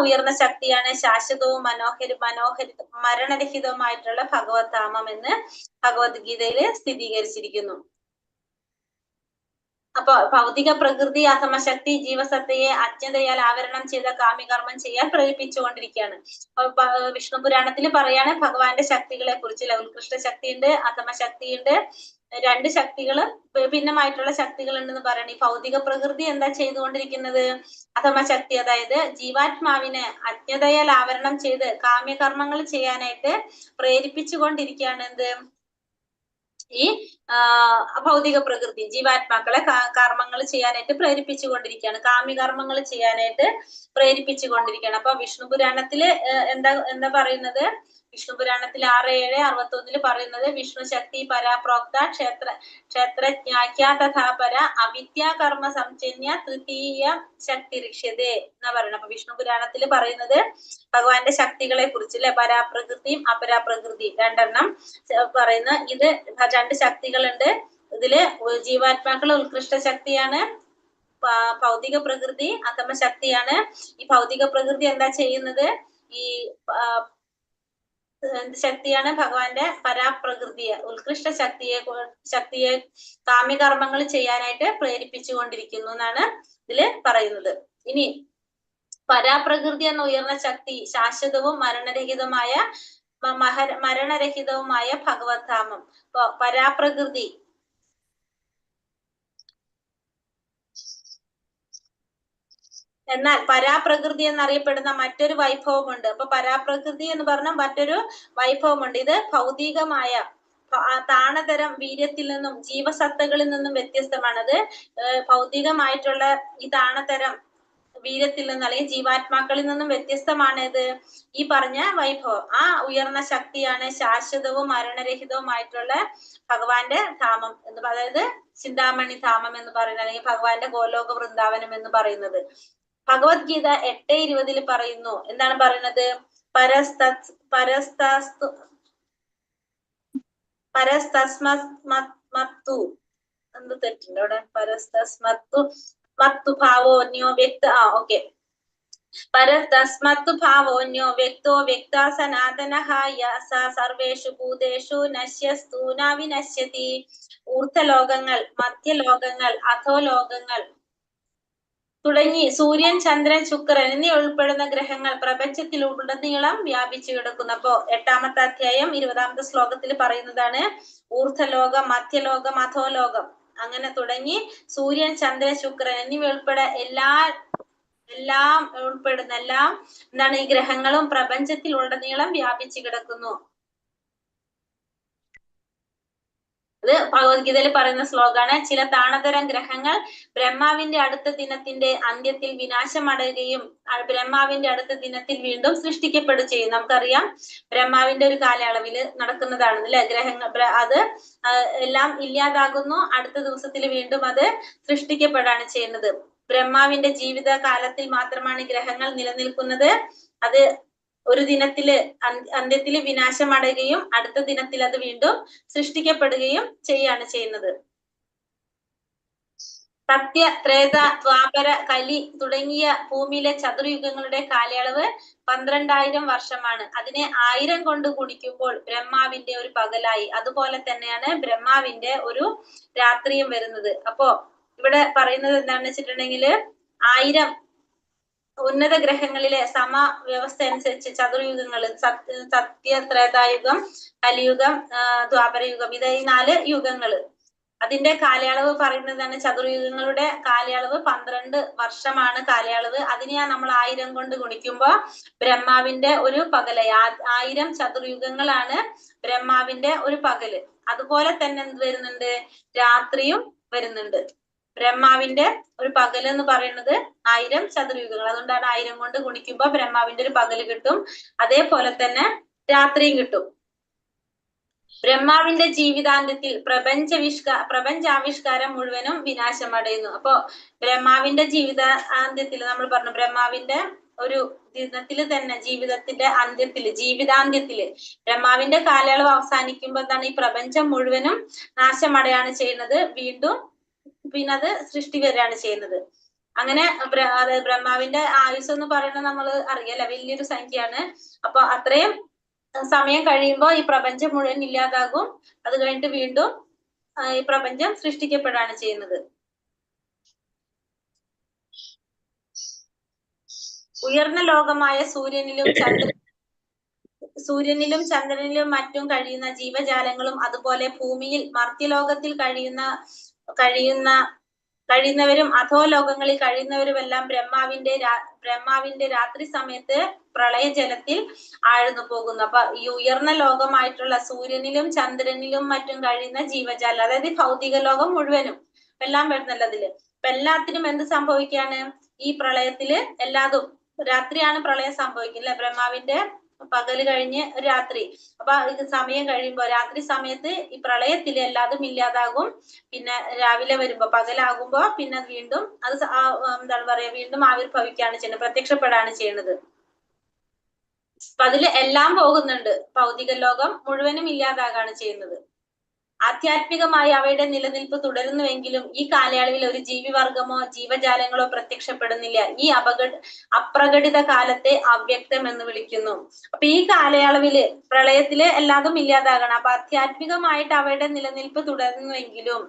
ഉയർന്ന ശക്തിയാണ് ശാശ്വതവും മരണരഹിതവുമായിട്ടുള്ള ഭഗവത്ധാമം എന്ന് ഭഗവത്ഗീതയിൽ സ്ഥിരീകരിച്ചിരിക്കുന്നു. അപ്പൊ ഭൗതിക പ്രകൃതി അധമശക്തി ജീവസത്തയെ അജ്ഞതയാൽ ആവരണം ചെയ്ത കാമ്യകർമ്മം ചെയ്യാൻ പ്രേരിപ്പിച്ചുകൊണ്ടിരിക്കുകയാണ്. വിഷ്ണു പുരാണത്തിൽ പറയാണ് ഭഗവാന്റെ ശക്തികളെ കുറിച്ച്. ഉത്കൃഷ്ട ശക്തിയുണ്ട്, അധമശക്തിയുണ്ട്, രണ്ട് ശക്തികളും ഭിന്നമായിട്ടുള്ള ശക്തികൾ ഉണ്ടെന്ന് പറയണം. ഈ ഭൗതിക പ്രകൃതി എന്താ ചെയ്തുകൊണ്ടിരിക്കുന്നത്, അധമശക്തി, അതായത് ജീവാത്മാവിനെ അജ്ഞതയാൽ ആവരണം ചെയ്ത് കാമ്യകർമ്മങ്ങൾ ചെയ്യാനായിട്ട് പ്രേരിപ്പിച്ചുകൊണ്ടിരിക്കുകയാണ്. എന്ത്, ഈ ഭൗതിക പ്രകൃതി ജീവാത്മാക്കളെ കർമ്മങ്ങൾ ചെയ്യാനായിട്ട് പ്രേരിപ്പിച്ചുകൊണ്ടിരിക്കുകയാണ്, കാമ്യകർമ്മങ്ങൾ ചെയ്യാനായിട്ട് പ്രേരിപ്പിച്ചുകൊണ്ടിരിക്കുകയാണ്. അപ്പൊ വിഷ്ണു പുരാണത്തില് എന്താ പറയുന്നത്, വിഷ്ണു പുരാണത്തിൽ 6:7-61 പറയുന്നത് വിഷ്ണു ശക്തി പരാപ്രോക്ത ക്ഷേത്രജ്ഞാഖ്യാ തഥാ പര അവിദ്യ കർമ്മ സംജന്യ തൃതീയ ശക്തി ഋഷ്യതേ എന്നാ പറയുന്നത്. അപ്പൊ വിഷ്ണു പുരാണത്തിൽ പറയുന്നത് ഭഗവാന്റെ ശക്തികളെ കുറിച്ച് അല്ലെ, പരാപ്രകൃതിയും അപരാപ്രകൃതിയും രണ്ടെണ്ണം പറയുന്ന. ഇത് രണ്ട് ശക്തികളുണ്ട്. ഇതില് ജീവാത്മാക്കൾ ഉത്കൃഷ്ട ശക്തിയാണ്, ഭൗതിക പ്രകൃതി അധമ ശക്തിയാണ്. ഈ ഭൗതിക പ്രകൃതി എന്താ ചെയ്യുന്നത്, ഈ ശക്തിയാണ് ഭഗവാന്റെ പരാപ്രകൃതിയെ ഉത്കൃഷ്ട ശക്തിയെ കാമ്യകർമ്മങ്ങൾ ചെയ്യാനായിട്ട് പ്രേരിപ്പിച്ചുകൊണ്ടിരിക്കുന്നു എന്നാണ് ഇതില് പറയുന്നത്. ഇനി പരാപ്രകൃതി എന്ന ഉയർന്ന ശക്തി ശാശ്വതവും മരണരഹിതവുമായ ഭഗവത്ധാമം. ഇപ്പൊ പരാപ്രകൃതി എന്നാൽ പരാപ്രകൃതി എന്നറിയപ്പെടുന്ന മറ്റൊരു വൈഭവമുണ്ട്. അപ്പൊ പരാപ്രകൃതി എന്ന് പറഞ്ഞ മറ്റൊരു വൈഭവമുണ്ട്. ഇത് ഭൗതികമായ താണതരം വീര്യത്തിൽ നിന്നും ജീവസത്തകളിൽ നിന്നും വ്യത്യസ്തമാണ്. അത് ഭൗതികമായിട്ടുള്ള ഈ താണതരം വീര്യത്തിൽ നിന്ന് അല്ലെങ്കിൽ ജീവാത്മാക്കളിൽ നിന്നും വ്യത്യസ്തമാണ് ഇത് ഈ പറഞ്ഞ വൈഭവം. ആ ഉയർന്ന ശക്തിയാണ് ശാശ്വതവും മരണരഹിതവുമായിട്ടുള്ള ഭഗവാന്റെ ധാമം എന്ന്, അതായത് ചിന്താമണി ധാമം എന്ന് പറയുന്നത്, അല്ലെങ്കിൽ ഭഗവാന്റെ ഗോലോക വൃന്ദാവനം എന്ന് പറയുന്നത്. ഭഗവത്ഗീത 8:20 പറയുന്നു. എന്താണ് പറയുന്നത്, പരസ്തസ്മത്തു എന്ത് തെറ്റുണ്ട് അവിടെ, പരസ്തസ്മത്തു മത്തു ഭാവോന്യോ വ്യക്ത ഓക്കെ. പരതസ്മത്തു ഭാവോന്യോ വ്യക്തോ വ്യക്ത സനാതനഃ യസ സർവേഷു ഭൂതേഷു നശ്യസ്തു ന വിനശ്യതി. ഊർധ്വലോകങ്ങൾ, മധ്യലോകങ്ങൾ, അധോലോകങ്ങൾ തുടങ്ങി സൂര്യൻ, ചന്ദ്രൻ, ശുക്രൻ എന്നീ ഉൾപ്പെടുന്ന ഗ്രഹങ്ങൾ പ്രപഞ്ചത്തിലുടനീളം വ്യാപിച്ചു കിടക്കുന്നു. അപ്പോ 8ാമത്തെ അധ്യായം 20ാമത്തെ ശ്ലോകത്തിൽ പറയുന്നതാണ് ഊർധ്വലോകം, മധ്യലോകം, അധോലോകം അങ്ങനെ തുടങ്ങി സൂര്യൻ, ചന്ദ്രൻ, ശുക്രൻ എന്നിവ ഉൾപ്പെടെ എല്ലാം ഉൾപ്പെടുന്ന എന്താണ് ഈ ഗ്രഹങ്ങളും പ്രപഞ്ചത്തിൽ ഉടനീളം വ്യാപിച്ചു കിടക്കുന്നു. ഇത് ഭഗവത്ഗീതയിൽ പറയുന്ന ശ്ലോകാണ്. ചില താണതരം ഗ്രഹങ്ങൾ ബ്രഹ്മാവിന്റെ അടുത്ത ദിനത്തിന്റെ അന്ത്യത്തിൽ വിനാശമടയുകയും ബ്രഹ്മാവിന്റെ അടുത്ത ദിനത്തിൽ വീണ്ടും സൃഷ്ടിക്കപ്പെടുകയും ചെയ്യും. നമുക്കറിയാം ബ്രഹ്മാവിന്റെ ഒരു കാലയളവിൽ നടക്കുന്നതാണ് അല്ലെ. ഗ്രഹങ്ങൾ അത് എല്ലാം ഇല്ലാതാകുന്നു, അടുത്ത ദിവസത്തിൽ വീണ്ടും അത് സൃഷ്ടിക്കപ്പെടാണ് ചെയ്യുന്നത്. ബ്രഹ്മാവിന്റെ ജീവിത കാലത്തിൽ മാത്രമാണ് ഗ്രഹങ്ങൾ നിലനിൽക്കുന്നത്. അത് ഒരു ദിനത്തില് അന്ത്യത്തില് വിനാശമടയുകയും അടുത്ത ദിനത്തിൽ അത് വീണ്ടും സൃഷ്ടിക്കപ്പെടുകയും ചെയ്യാണ് ചെയ്യുന്നത്. സത്യ, ത്രേത, ദ്വാപര, കലി തുടങ്ങിയ ഭൂമിയിലെ ചതുർയുഗങ്ങളുടെ കാലയളവ് 12,000 വർഷമാണ്. അതിനെ 1000 കൊണ്ട് ഗുണിക്കുമ്പോൾ ബ്രഹ്മാവിന്റെ ഒരു പകലായി. അതുപോലെ തന്നെയാണ് ബ്രഹ്മാവിന്റെ ഒരു രാത്രിയും വരുന്നത്. അപ്പോ ഇവിടെ പറയുന്നത് എന്താണെന്ന് വെച്ചിട്ടുണ്ടെങ്കിൽ 1000 ഉന്നത ഗ്രഹങ്ങളിലെ സമവ്യവസ്ഥ അനുസരിച്ച് ചതുർയുഗങ്ങള് സത്യ, ത്രേതായുഗം, കലിയുഗം, ദ്വാപരയുഗം ഇത് ഈ 4 യുഗങ്ങള് അതിന്റെ കാലയളവ് പറയുന്നതാണ്. ചതുർയുഗങ്ങളുടെ കാലയളവ് 12 വർഷമാണ് കാലയളവ്. അതിനെ നമ്മൾ 1000 കൊണ്ട് ഗുണിക്കുമ്പോ ബ്രഹ്മാവിന്റെ ഒരു പകല് 1000 ചതുർയുഗങ്ങളാണ് ബ്രഹ്മാവിന്റെ ഒരു പകല്. അതുപോലെ തന്നെ എന്ത് വരുന്നുണ്ട്, രാത്രിയും വരുന്നുണ്ട്. ബ്രഹ്മാവിന്റെ ഒരു പകല് എന്ന് പറയുന്നത് 1000 ചതുർയുഗങ്ങൾ. അതുകൊണ്ടാണ് 1000 കൊണ്ട് ഗുണിക്കുമ്പോ ബ്രഹ്മാവിന്റെ ഒരു പകല് കിട്ടും. അതേപോലെ തന്നെ രാത്രിയും കിട്ടും. ബ്രഹ്മാവിന്റെ ജീവിതാന്ത്യത്തിൽ പ്രപഞ്ചാവിഷ്കാരം മുഴുവനും വിനാശമടയുന്നു. അപ്പോ ബ്രഹ്മാവിന്റെ ജീവിതാന്ത്യത്തിൽ നമ്മൾ പറഞ്ഞു, ബ്രഹ്മാവിന്റെ ഒരു ദിനത്തില് തന്നെ ജീവിതത്തിന്റെ ജീവിതാന്ത്യത്തില് ബ്രഹ്മാവിന്റെ കാലയളവ് അവസാനിക്കുമ്പോൾ എന്താണ്, ഈ പ്രപഞ്ചം മുഴുവനും നാശമടയാണ് ചെയ്യുന്നത്. വീണ്ടും പിന്നെ അത് സൃഷ്ടി വരികയാണ് ചെയ്യുന്നത്. അങ്ങനെ ബ്രഹ്മാവിന്റെ ആയുസ് എന്ന് പറയുന്നത് നമ്മൾ അറിയാലോ, വലിയൊരു സംഖ്യയാണ്. അപ്പൊ അത്രയും സമയം കഴിയുമ്പോൾ ഈ പ്രപഞ്ചം മുഴുവൻ ഇല്ലാതാകും. അത് കഴിഞ്ഞിട്ട് വീണ്ടും ഈ പ്രപഞ്ചം സൃഷ്ടിക്കപ്പെടുകയാണ് ചെയ്യുന്നത്. ഉയർന്ന ലോകമായ സൂര്യനിലും ചന്ദ്രനിലും മറ്റും കഴിയുന്ന ജീവജാലങ്ങളും അതുപോലെ ഭൂമിയിൽ മർത്യലോകത്തിൽ കഴിയുന്നവരും അധോലോകങ്ങളിൽ കഴിയുന്നവരുമെല്ലാം ബ്രഹ്മാവിന്റെ രാത്രി സമയത്ത് പ്രളയജലത്തിൽ ആഴ്ന്നു പോകുന്നു. അപ്പൊ ഈ ഉയർന്ന ലോകമായിട്ടുള്ള സൂര്യനിലും ചന്ദ്രനിലും മറ്റും കഴിയുന്ന ജീവജാലം, അതായത് ഭൗതിക ലോകം മുഴുവനും എല്ലാം വരുന്നല്ലോ അതില്. അപ്പൊ എല്ലാത്തിനും എന്ത് സംഭവിക്കാണ്, ഈ പ്രളയത്തില് എല്ലാതും രാത്രിയാണ് പ്രളയം സംഭവിക്കുന്നത്. ബ്രഹ്മാവിന്റെ പകല് കഴിഞ്ഞ് രാത്രി. അപ്പൊ ഇത് സമയം കഴിയുമ്പോ രാത്രി സമയത്ത് ഈ പ്രളയത്തില് എല്ലാതും ഇല്ലാതാകും. പിന്നെ രാവിലെ വരുമ്പോ പകലാകുമ്പോ പിന്നെ വീണ്ടും അത് എന്താണ് പറയാ, വീണ്ടും ആവിർഭവിക്കുകയാണ് ചെയ്യുന്നത്, പ്രത്യക്ഷപ്പെടാണ് ചെയ്യുന്നത്. അപ്പൊ അതില് എല്ലാം പോകുന്നുണ്ട്. ഭൗതിക ലോകം മുഴുവനും ഇല്ലാതാകാണ് ചെയ്യുന്നത്. ആധ്യാത്മികമായി അവയുടെ നിലനിൽപ്പ് തുടരുന്നുവെങ്കിലും ഈ കാലയളവിൽ ഒരു ജീവിവർഗമോ ജീവജാലങ്ങളോ പ്രത്യക്ഷപ്പെടുന്നില്ല. ഈ അപ്രകടിത കാലത്തെ അവ്യക്തം എന്ന് വിളിക്കുന്നു. അപ്പൊ ഈ കാലയളവില് പ്രളയത്തില് എല്ലാതും ഇല്ലാതാകണം. അപ്പൊ ആധ്യാത്മികമായിട്ട് അവയുടെ നിലനിൽപ്പ് തുടരുന്നുവെങ്കിലും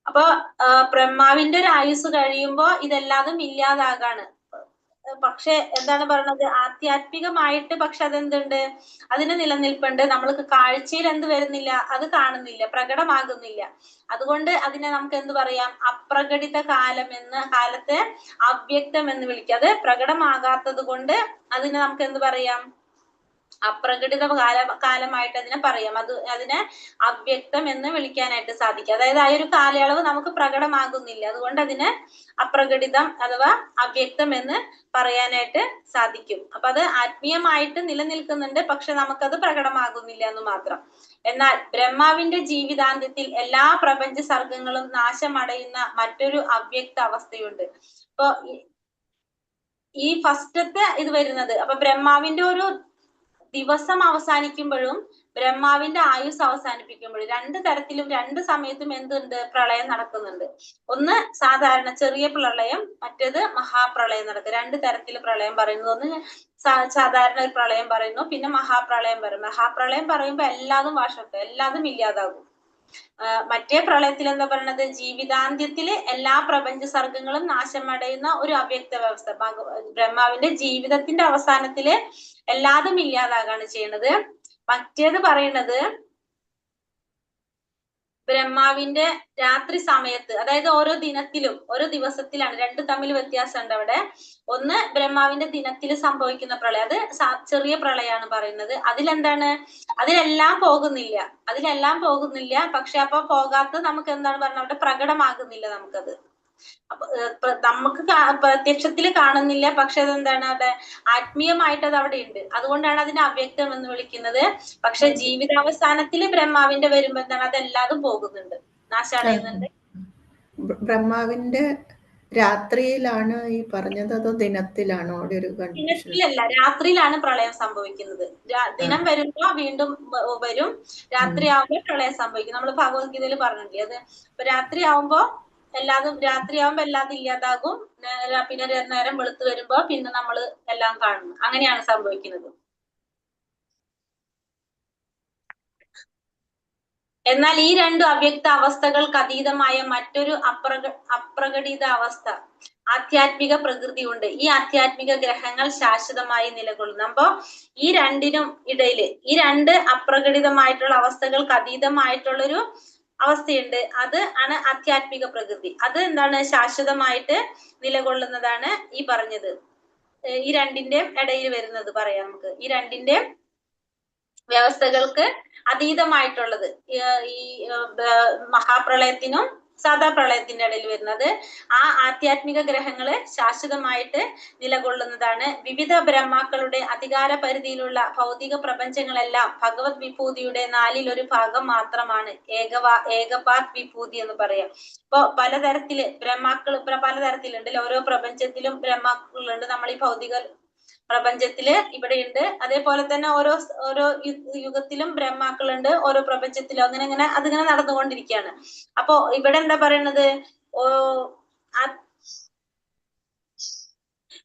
അപ്പൊ ബ്രഹ്മാവിന്റെ ഒരു ആയുസ് കഴിയുമ്പോ ഇതെല്ലാതും ഇല്ലാതാകാണ്. പക്ഷെ എന്താണ് പറയുന്നത്, ആധ്യാത്മികമായിട്ട് പക്ഷെ അതെന്തുണ്ട്, അതിന് നിലനിൽപ്പുണ്ട്. നമ്മൾക്ക് കാഴ്ചയിൽ എന്ത് വരുന്നില്ല, അത് കാണുന്നില്ല, പ്രകടമാകുന്നില്ല. അതുകൊണ്ട് അതിനെ നമുക്ക് എന്ത് പറയാം, അപ്രകടിത കാലത്തെ അവ്യക്തം എന്ന് വിളിക്കാം. അത് പ്രകടമാകാത്തത് കൊണ്ട് അതിനെ നമുക്ക് എന്ത് പറയാം, അപ്രകടിത കാലമായിട്ട് അതിനെ പറയാം. അതിനെ അവ്യക്തം എന്ന് വിളിക്കാനായിട്ട് സാധിക്കും. അതായത് ആ ഒരു കാലയളവ് നമുക്ക് പ്രകടമാകുന്നില്ല, അതുകൊണ്ട് അതിന് അപ്രകടിതം അഥവാ അവ്യക്തം എന്ന് പറയാനായിട്ട് സാധിക്കും. അപ്പൊ അത് ആത്മീയമായിട്ട് നിലനിൽക്കുന്നുണ്ട്, പക്ഷെ നമുക്കത് പ്രകടമാകുന്നില്ല എന്ന് മാത്രം. എന്നാൽ ബ്രഹ്മാവിന്റെ ജീവിതാന്ത്യത്തിൽ എല്ലാ പ്രപഞ്ച സർഗങ്ങളും നാശമടയുന്ന മറ്റൊരു അവ്യക്ത അവസ്ഥയുണ്ട്. അപ്പൊ ഈ ഫസ്റ്റത്തെ ഇത് വരുന്നത്, അപ്പൊ ബ്രഹ്മാവിന്റെ ഒരു ദിവസം അവസാനിക്കുമ്പോഴും ബ്രഹ്മാവിന്റെ ആയുസ് അവസാനിപ്പിക്കുമ്പോൾ രണ്ട് തരത്തിലും രണ്ട് സമയത്തും എന്തുണ്ട്? പ്രളയം നടക്കുന്നുണ്ട്. ഒന്ന് സാധാരണ ചെറിയ പ്രളയം, മറ്റേത് മഹാപ്രളയം നടക്കുക. രണ്ട് തരത്തിൽ പ്രളയം പറയുന്നു. ഒന്ന് സാധാരണ ഒരു പ്രളയം പറയുന്നു, പിന്നെ മഹാപ്രളയം പറയും. മഹാപ്രളയം പറയുമ്പോൾ എല്ലാതും വാഷപ്പ്, എല്ലാതും ഇല്ലാതാകും. മറ്റേ പ്രളയത്തിൽ എന്താ പറയുന്നത്? ജീവിതാന്ത്യത്തില് എല്ലാ പ്രപഞ്ച സർഗങ്ങളും നാശമടയുന്ന ഒരു അവ്യക്ത വ്യവസ്ഥ. ബ്രഹ്മാവിന്റെ ജീവിതത്തിന്റെ അവസാനത്തില് എല്ലാതും ഇല്ലാതാകാണ് ചെയ്യുന്നത്. മറ്റേത് പറയുന്നത് ബ്രഹ്മാവിന്റെ രാത്രി സമയത്ത്, അതായത് ഓരോ ദിനത്തിലും ഓരോ ദിവസത്തിലാണ്, രണ്ട് തമ്മിൽ വ്യത്യാസമുണ്ട് അവിടെ. ഒന്ന് ബ്രഹ്മാവിന്റെ ദിനത്തിൽ സംഭവിക്കുന്ന പ്രളയം, അത് ചെറിയ പ്രളയമാണ് പറയുന്നത്. അതിലെന്താണ്? അതിലെല്ലാം പോകുന്നില്ല. പക്ഷെ അപ്പൊ പോകാത്തത് നമുക്ക് എന്താണ് പറഞ്ഞത്? അവിടെ പ്രകടമാകുന്നില്ല നമുക്കത്. നമുക്ക് പ്രത്യക്ഷത്തിൽ കാണുന്നില്ല, പക്ഷെ അതെന്താണ്? അവിടെ ആത്മീയമായിട്ട് അത് അവിടെ ഉണ്ട്. അതുകൊണ്ടാണ് അതിനെ അവ്യക്തം എന്ന് വിളിക്കുന്നത്. പക്ഷെ ജീവിതാവസാനത്തില് ബ്രഹ്മാവിന്റെ വരുമ്പോ എന്താണ്? അതെല്ലാതും പോകുന്നുണ്ട്, നാശമടയുന്നുണ്ട്. ബ്രഹ്മാവിന്റെ രാത്രിയിലാണ് ഈ പറഞ്ഞത്, അതോ ദിനത്തിലാണോ? അവിടെ ഒരു കൺഫ്യൂഷൻ. ദിനത്തിലല്ല, രാത്രിയിലാണ് പ്രളയം സംഭവിക്കുന്നത്. ദിനം വരുമ്പോ വീണ്ടും വരും, രാത്രി ആവുമ്പോ പ്രളയം സംഭവിക്കും. നമ്മൾ ഭഗവത്ഗീതയിൽ പറഞ്ഞില്ലേ അത്. ഇപ്പൊ രാത്രി ആവുമ്പോ എല്ലാതും ഇല്ലാതാകും. പിന്നെ നേരം വെളുത്ത് വരുമ്പോ പിന്നെ നമ്മൾ എല്ലാം കാണുന്നു. അങ്ങനെയാണ് സംഭവിക്കുന്നത്. എന്നാൽ ഈ രണ്ട് അവ്യക്ത അവസ്ഥകൾക്ക് അതീതമായ മറ്റൊരു അപ്രകടിത അവസ്ഥ, ആധ്യാത്മിക പ്രകൃതി ഉണ്ട്. ഈ ആധ്യാത്മിക ഗ്രഹങ്ങൾ ശാശ്വതമായി നിലകൊള്ളുന്നു. അപ്പോ ഈ രണ്ടിനും ഇടയില് ഈ രണ്ട് അപ്രകടിതമായിട്ടുള്ള അവസ്ഥകൾക്ക് അതീതമായിട്ടുള്ളൊരു അവസ്ഥയുണ്ട്. അത് ആണ് ആധ്യാത്മിക പ്രകൃതി. അത് എന്താണ്? ശാശ്വതമായിട്ട് നിലകൊള്ളുന്നതാണ് ഈ പറഞ്ഞത്. ഈ രണ്ടിന്റെ ഇടയിൽ വരുന്നത് പറയാം നമുക്ക്. ഈ രണ്ടിന്റെ വ്യവസ്ഥകൾക്ക് അതീതമായിട്ടുള്ളത്, ഈ മഹാപ്രളയത്തിനും സാധാ പ്രളയത്തിന്റെ ഇടയിൽ വരുന്നത്, ആ ആധ്യാത്മിക ഗ്രഹങ്ങള് ശാശ്വതമായിട്ട് നിലകൊള്ളുന്നതാണ്. വിവിധ ബ്രഹ്മാക്കളുടെ അധികാര പരിധിയിലുള്ള ഭൗതിക പ്രപഞ്ചങ്ങളെല്ലാം ഭഗവത് വിഭൂതിയുടെ 1/4 ഭാഗം മാത്രമാണ്. ഏകപാത് വിഭൂതി എന്ന് പറയാം. ഇപ്പൊ പലതരത്തില് ബ്രഹ്മാക്കൾ പലതരത്തിലുണ്ട്. ഓരോ പ്രപഞ്ചത്തിലും ബ്രഹ്മാക്കളുണ്ട്. നമ്മൾ ഈ ഭൗതിക പ്രപഞ്ചത്തില് ഇവിടെയുണ്ട്. അതേപോലെ തന്നെ ഓരോ യുഗത്തിലും ബ്രഹ്മാക്കളുണ്ട്, ഓരോ പ്രപഞ്ചത്തിലും. അങ്ങനെ അതിങ്ങനെ നടന്നുകൊണ്ടിരിക്കുകയാണ്. അപ്പൊ ഇവിടെ എന്താ പറയുന്നത്?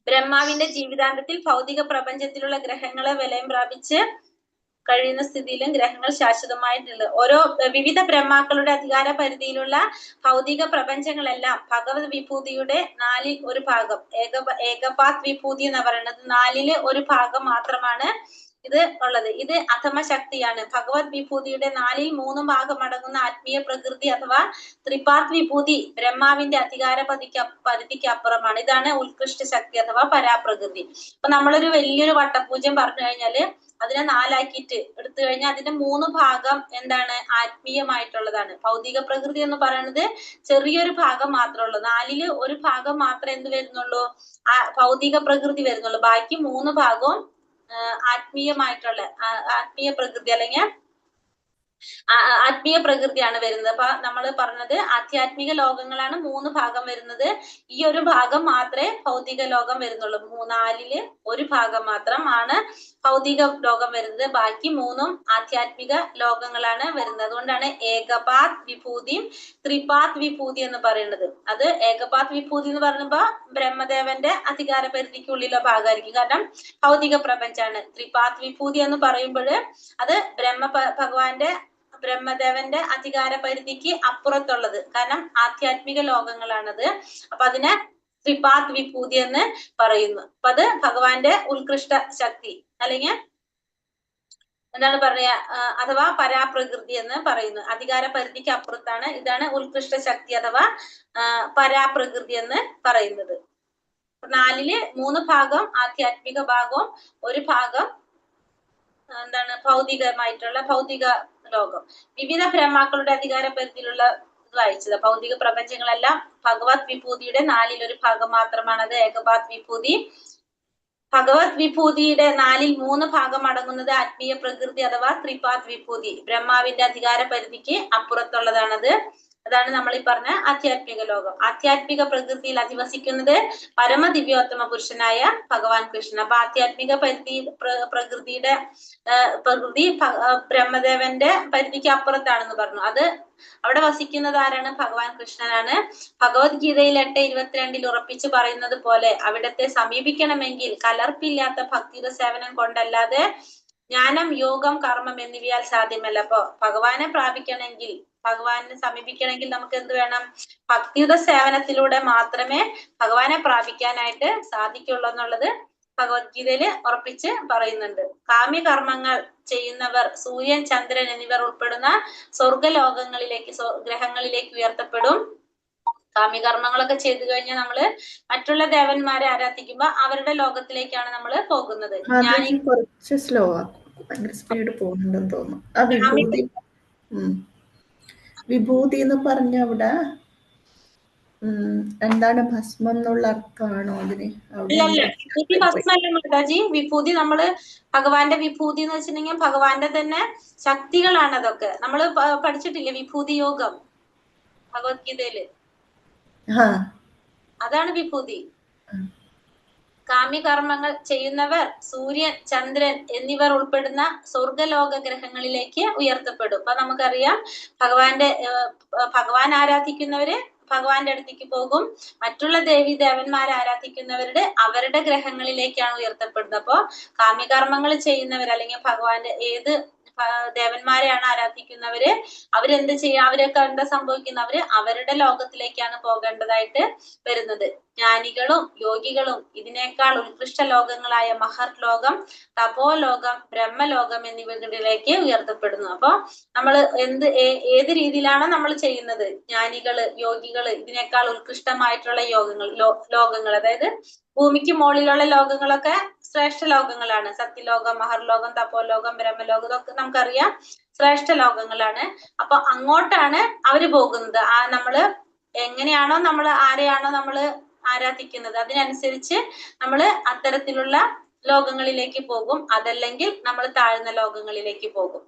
ബ്രഹ്മാവിന്റെ ജീവിതാന്തത്തിൽ ഭൗതിക പ്രപഞ്ചത്തിലുള്ള ഗ്രഹങ്ങളെ വിലയം പ്രാപിച്ച് കഴിയുന്ന സ്ഥിതിയിലും ഗ്രഹങ്ങൾ ശാശ്വതമായിട്ടുള്ളത്. ഓരോ വിവിധ ബ്രഹ്മാക്കളുടെ അധികാര പരിധിയിലുള്ള ഭൗതിക പ്രപഞ്ചങ്ങളെല്ലാം ഭഗവത് വിഭൂതിയുടെ 1/4 ഭാഗം, ഏകപാത് വിഭൂതി എന്ന് പറയുന്നത് 1/4 ഭാഗം മാത്രമാണ് ഇത് ഉള്ളത്. ഇത് അധമ ശക്തിയാണ്. ഭഗവത് വിഭൂതിയുടെ 3/4 ഭാഗം അടങ്ങുന്ന ആത്മീയ പ്രകൃതി അഥവാ ത്രിപാത് വിഭൂതി ബ്രഹ്മാവിന്റെ അധികാര പരിധിക്ക് അപ്പുറമാണ്. ഇതാണ് ഉത്കൃഷ്ട ശക്തി അഥവാ പരാപ്രകൃതി. അപ്പൊ നമ്മളൊരു വലിയൊരു വട്ടപൂജ്യം പറഞ്ഞു കഴിഞ്ഞാല് അതിനെ 4 ആക്കിയിട്ട് എടുത്തു കഴിഞ്ഞാൽ അതിന്റെ 3 ഭാഗം എന്താണ്? ആത്മീയമായിട്ടുള്ളതാണ്. ഭൗതിക പ്രകൃതി എന്ന് പറയുന്നത് ചെറിയൊരു ഭാഗം മാത്രമേ ഉള്ളൂ. 4/1 ഭാഗം മാത്രമേ എന്ത് വരുന്നുള്ളൂ? ഭൗതിക പ്രകൃതി വരുന്നുള്ളൂ. ബാക്കി 3 ഭാഗവും ആത്മീയമായിട്ടുള്ള ആത്മീയ പ്രകൃതി അല്ലെങ്കിൽ ആത്മീയ പ്രകൃതിയാണ് വരുന്നത്. അപ്പൊ നമ്മൾ പറഞ്ഞത് ആധ്യാത്മിക ലോകങ്ങളാണ് 3 ഭാഗം വരുന്നത്. ഈ ഒരു ഭാഗം മാത്രമേ ഭൗതിക ലോകം വരുന്നുള്ളൂ. 4/1 ഭാഗം മാത്രമാണ് ഭൗതിക ലോകം വരുന്നത്. ബാക്കി 3ഉം ആധ്യാത്മിക ലോകങ്ങളാണ് വരുന്നത്. അതുകൊണ്ടാണ് ഏകപാത് വിഭൂതിയും ത്രിപാത് വിഭൂതി എന്ന് പറയുന്നത്. അത് ഏകപാത് വിഭൂതി എന്ന് പറയുമ്പോ ബ്രഹ്മദേവന്റെ അധികാര പരിധിക്കുള്ളിലെ ഭാഗമായിരിക്കും, കാരണം ഭൗതിക പ്രപഞ്ചാണ്. ത്രിപാത് വിഭൂതി എന്ന് പറയുമ്പോൾ അത് ബ്രഹ്മദേവന്റെ അധികാര പരിധിക്ക് അപ്പുറത്തുള്ളത്, കാരണം ആധ്യാത്മിക ലോകങ്ങളാണത്. അപ്പൊ അതിനെ ത്രിപാത് വിഭൂതി എന്ന് പറയുന്നു. അപ്പൊ അത് ഭഗവാന്റെ ഉത്കൃഷ്ട ശക്തി അല്ലെങ്കിൽ എന്താണ് പറയാ, അഥവാ പരാപ്രകൃതി എന്ന് പറയുന്നു. അധികാര പരിധിക്ക് അപ്പുറത്താണ്. ഇതാണ് ഉത്കൃഷ്ട ശക്തി അഥവാ പരാപ്രകൃതി എന്ന് പറയുന്നത്. 4/3 ഭാഗം ആധ്യാത്മിക ഭാഗവും 1 ഭാഗം എന്താണ്? ഭൗതികമായിട്ടുള്ള ഭൗതിക ലോകം. വിവിധ ബ്രഹ്മാക്കളുടെ അധികാര പരിധിയിലുള്ള വായിച്ചത് ഭൗതിക പ്രപഞ്ചങ്ങളെല്ലാം ഭഗവത് വിഭൂതിയുടെ 4/1 ഭാഗം മാത്രമാണ്. അത് ഏകപാത് വിഭൂതി. ഭഗവത് വിഭൂതിയുടെ 4/3 ഭാഗം അടങ്ങുന്നത് ആത്മീയ പ്രകൃതി അഥവാ ത്രിപാത് വിഭൂതി. ബ്രഹ്മാവിന്റെ അധികാര പരിധിക്ക് അപ്പുറത്തുള്ളതാണത്. അതാണ് നമ്മൾ ഈ പറഞ്ഞ ആധ്യാത്മിക ലോകം. ആധ്യാത്മിക പ്രകൃതിയിൽ അധിവസിക്കുന്നത് പരമദിവ്യോത്തമ പുരുഷനായ ഭഗവാൻ കൃഷ്ണൻ. അപ്പൊ ആധ്യാത്മിക പ്രകൃതിയുടെ പ്രകൃതി ബ്രഹ്മദേവന്റെ പരിധിക്ക് അപ്പുറത്താണെന്ന് പറഞ്ഞു. അത് അവിടെ വസിക്കുന്നത് ആരാണ്? ഭഗവാൻ കൃഷ്ണനാണ്. ഭഗവത്ഗീതയിൽ 8:22 ഉറപ്പിച്ചു പറയുന്നത് പോലെ അവിടത്തെ സമീപിക്കണമെങ്കിൽ കലർപ്പില്ലാത്ത ഭക്തിയുടെ സേവനം കൊണ്ടല്ലാതെ ജ്ഞാനം, യോഗം, കർമ്മം എന്നിവയാൽ സാധ്യമല്ല. അപ്പൊ ഭഗവാനെ പ്രാപിക്കണമെങ്കിൽ, ഭഗവാനെ സമീപിക്കണമെങ്കിൽ നമുക്ക് എന്ത് വേണം? ഭക്തിയുടെ സേവനത്തിലൂടെ മാത്രമേ ഭഗവാനെ പ്രാപിക്കാനായിട്ട് സാധിക്കുള്ളൂ എന്നുള്ളത് ഭഗവത്ഗീതയിൽ ഉറപ്പിച്ച് പറയുന്നുണ്ട്. കാമ്യകർമ്മങ്ങൾ ചെയ്യുന്നവർ സൂര്യൻ, ചന്ദ്രൻ എന്നിവർ ഉൾപ്പെടുന്ന സ്വർഗലോകങ്ങളിലേക്ക്, ഗ്രഹങ്ങളിലേക്ക് ഉയർത്തപ്പെടും. കാമ്യകർമ്മങ്ങളൊക്കെ ചെയ്തു കഴിഞ്ഞാൽ നമ്മള് മറ്റുള്ള ദേവന്മാരെ ആരാധിക്കുമ്പോ അവരുടെ ലോകത്തിലേക്കാണ് നമ്മൾ പോകുന്നത്. മാതാജി കുറച്ച് സ്ലോ ആ, ഭയങ്കര സ്പീഡ് പോകുന്നുണ്ടെന്ന് തോന്നുന്നു. ആ വിഭൂതി, വിഭൂതി എന്ന് പറഞ്ഞ അവിടെ എന്താണ്? ഭസ്മം എന്നുള്ള അർത്ഥമാണോ അതിന്? വിഭൂതി ഭസ്മല്ല മാതാജി. വിഭൂതി നമ്മള് ഭഗവാന്റെ വിഭൂതി എന്ന് വെച്ചിട്ടുണ്ടെങ്കിൽ ഭഗവാന്റെ തന്നെ ശക്തികളാണ് അതൊക്കെ. നമ്മള് പഠിച്ചിട്ടില്ലേ വിഭൂതി യോഗം ഭഗവത്ഗീതയില്? അതാണ് വിഭൂതി. കാമ്യകർമ്മങ്ങൾ ചെയ്യുന്നവർ സൂര്യൻ, ചന്ദ്രൻ എന്നിവർ ഉൾപ്പെടുന്ന സ്വർഗലോക ഗ്രഹങ്ങളിലേക്ക് ഉയർത്തപ്പെടും. അപ്പൊ നമുക്കറിയാം ഭഗവാൻ ആരാധിക്കുന്നവര് ഭഗവാന്റെ അടുത്തേക്ക് പോകും. മറ്റുള്ള ദേവി ദേവന്മാരെ ആരാധിക്കുന്നവരുടെ അവരുടെ ഗ്രഹങ്ങളിലേക്കാണ് ഉയർത്തപ്പെടുന്നത്. അപ്പോ കാമ്യകർമ്മങ്ങൾ ചെയ്യുന്നവർ അല്ലെങ്കിൽ ഭഗവാന്റെ ഏത് ദേവന്മാരെയാണ് ആരാധിക്കുന്നവര് അവരെന്ത് ചെയ്യാ? അവരൊക്കെ എന്താ സംഭവിക്കുന്നവര് അവരുടെ ലോകത്തിലേക്കാണ് പോകേണ്ടതായിട്ട് വരുന്നത്. ജ്ഞാനികളും യോഗികളും ഇതിനേക്കാൾ ഉത്കൃഷ്ട ലോകങ്ങളായ മഹർ ലോകം, തപോലോകം, ബ്രഹ്മലോകം എന്നിവകളിലേക്ക് ഉയർത്തപ്പെടുന്നു. അപ്പൊ നമ്മൾ ഏത് രീതിയിലാണോ നമ്മൾ ചെയ്യുന്നത്? ജ്ഞാനികള്, യോഗികള്, ഇതിനേക്കാൾ ഉത്കൃഷ്ടമായിട്ടുള്ള ലോകങ്ങൾ, അതായത് ഭൂമിക്ക് മുകളിലുള്ള ലോകങ്ങളൊക്കെ ശ്രേഷ്ഠ ലോകങ്ങളാണ്. സത്യലോകം, മഹർലോകം, തപോലോകം, ബ്രഹ്മലോകം, ഇതൊക്കെ നമുക്കറിയാം ശ്രേഷ്ഠ ലോകങ്ങളാണ്. അപ്പൊ അങ്ങോട്ടാണ് അവര് പോകുന്നത്. നമ്മള് എങ്ങനെയാണോ ആരെയാണോ നമ്മള് ആരാധിക്കുന്നത് അതിനനുസരിച്ച് നമ്മള് അത്തരത്തിലുള്ള ലോകങ്ങളിലേക്ക് പോകും. അതല്ലെങ്കിൽ നമ്മൾ താഴ്ന്ന ലോകങ്ങളിലേക്ക് പോകും.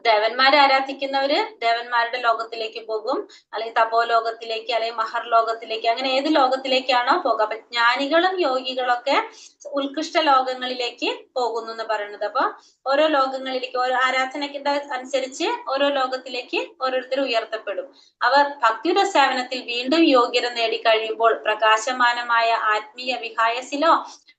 ദേവന്മാരെ ആരാധിക്കുന്നവര് ദേവന്മാരുടെ ലോകത്തിലേക്ക് പോകും, അല്ലെങ്കിൽ തപോലോകത്തിലേക്ക്, അല്ലെങ്കിൽ മഹർ ലോകത്തിലേക്ക്, അങ്ങനെ ഏത് ലോകത്തിലേക്കാണോ പോകുക. അപ്പൊ ജ്ഞാനികളും യോഗികളൊക്കെ ഉത്കൃഷ്ട ലോകങ്ങളിലേക്ക് പോകുന്നു എന്ന് പറയുന്നത്. അപ്പൊ ഓരോ ലോകങ്ങളിലേക്ക്, ഓരോ ആരാധനയ്ക്ക് അനുസരിച്ച് ഓരോ ലോകത്തിലേക്ക് ഓരോരുത്തർ ഉയർത്തപ്പെടും. അവർ ഭക്തിയുടെ സേവനത്തിൽ വീണ്ടും യോഗ്യത നേടിക്കഴിയുമ്പോൾ പ്രകാശമാനമായ ആത്മീയ വിഹായസിലോ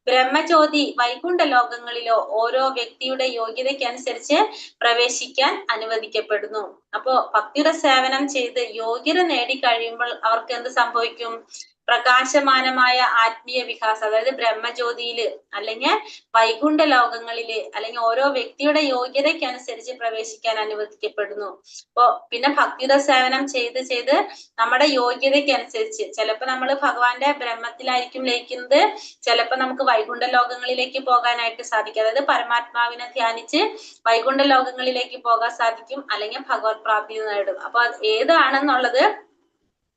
ബ്രഹ്മജ്യോതി വൈകുണ്ഠ ലോകങ്ങളിലോ ഓരോ വ്യക്തിയുടെ യോഗ്യതയ്ക്കനുസരിച്ച് പ്രവേശിക്കാൻ അനുവദിക്കപ്പെടുന്നു. അപ്പോ ഭക്തിയുടെ സേവനം ചെയ്ത് യോഗ്യത നേടിക്കഴിയുമ്പോൾ അവർക്ക് എന്ത് സംഭവിക്കും? പ്രകാശമാനമായ ആത്മീയ വികാസം, അതായത് ബ്രഹ്മജ്യോതിയില് അല്ലെങ്കിൽ വൈകുണ്ഠ ലോകങ്ങളില്, അല്ലെങ്കിൽ ഓരോ വ്യക്തിയുടെ യോഗ്യതയ്ക്കനുസരിച്ച് പ്രവേശിക്കാൻ അനുവദിക്കപ്പെടുന്നു. അപ്പോ പിന്നെ ഭക്തിയുടെ സേവനം ചെയ്ത് ചെയ്ത് നമ്മുടെ യോഗ്യതയ്ക്കനുസരിച്ച് ചിലപ്പോ നമ്മൾ ഭഗവാന്റെ ബ്രഹ്മത്തിലായിരിക്കും ലയിക്കുന്നത്, ചിലപ്പോ നമുക്ക് വൈകുണ്ഠ ലോകങ്ങളിലേക്ക് പോകാനായിട്ട് സാധിക്കും. അതായത് പരമാത്മാവിനെ ധ്യാനിച്ച് വൈകുണ്ഠ ലോകങ്ങളിലേക്ക് പോകാൻ സാധിക്കും, അല്ലെങ്കിൽ ഭഗവത് പ്രാപ്തി നേടും. അപ്പൊ ഏതാണെന്നുള്ളത്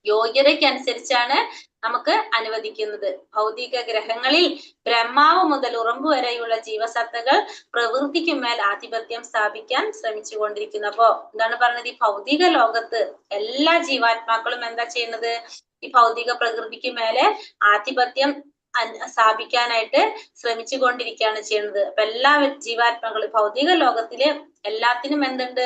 യോഗ്യതയ്ക്കനുസരിച്ചാണ് നമുക്ക് അനുവദിക്കുന്നത്. ഭൗതിക ഗ്രഹങ്ങളിൽ ബ്രഹ്മാവ് മുതൽ ഉറുമ്പ് വരെയുള്ള ജീവസത്തകൾ പ്രവൃത്തിക്കുമേൽ ആധിപത്യം സ്ഥാപിക്കാൻ ശ്രമിച്ചുകൊണ്ടിരിക്കുന്നു. അപ്പോ എന്താണ് പറയുന്നത്? ഈ ഭൗതിക ലോകത്ത് എല്ലാ ജീവാത്മാക്കളും എന്താ ചെയ്യുന്നത്? ഈ ഭൗതിക പ്രകൃതിക്ക് മേലെ ആധിപത്യം സ്ഥാപിക്കാനായിട്ട് ശ്രമിച്ചു കൊണ്ടിരിക്കുകയാണ് ചെയ്യുന്നത്. അപ്പൊ എല്ലാ ജീവാത്മാക്കളും ഭൗതിക ലോകത്തില് എല്ലാത്തിനും എന്തുണ്ട്?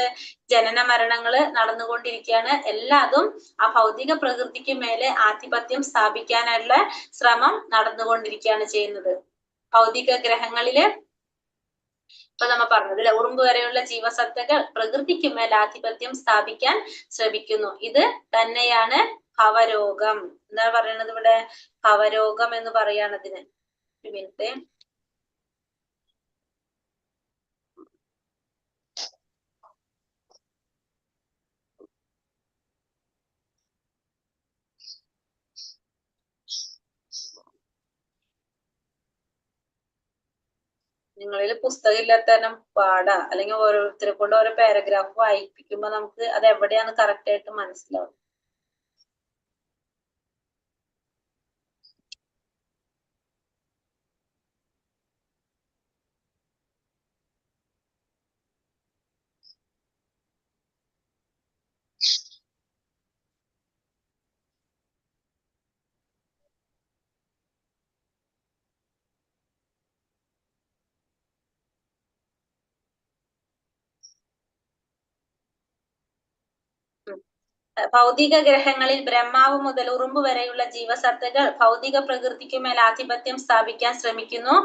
ജനന മരണങ്ങള് നടന്നുകൊണ്ടിരിക്കുകയാണ്. എല്ലാതും ആ ഭൗതിക പ്രകൃതിക്ക് മേലെ ആധിപത്യം സ്ഥാപിക്കാനുള്ള ശ്രമം നടന്നുകൊണ്ടിരിക്കുകയാണ് ചെയ്യുന്നത്. ഭൗതിക ഗ്രഹങ്ങളില് ഇപ്പൊ നമ്മ പറഞ്ഞത് ഉറുമ്പ് വരെയുള്ള ജീവസത്തകൾ പ്രകൃതിക്ക് മേൽ ആധിപത്യം സ്ഥാപിക്കാൻ ശ്രമിക്കുന്നു. ഇത് തന്നെയാണ് ഭവരോഗം. എന്താ പറയുന്നത് ഇവിടെ? ഭവരോഗം എന്ന് പറയാണ് അതിന്. ഒരു മിനിറ്റ്. നിങ്ങളിൽ പുസ്തകം ഇല്ലാത്ത പാടാ, അല്ലെങ്കിൽ ഓരോരുത്തരെ കൊണ്ട് ഓരോ പാരഗ്രാഫ് വായിപ്പിക്കുമ്പോ നമുക്ക് അത് എവിടെയാന്ന് കറക്റ്റ് ആയിട്ട് മനസ്സിലാവും. ഭൗതിക ഗ്രഹങ്ങളിൽ ബ്രഹ്മാവ് മുതൽ ഉറുമ്പ് വരെയുള്ള ജീവസത്തകൾ ഭൗതിക പ്രകൃതിക്കുമേൽ ആധിപത്യം സ്ഥാപിക്കാൻ ശ്രമിക്കുന്നു.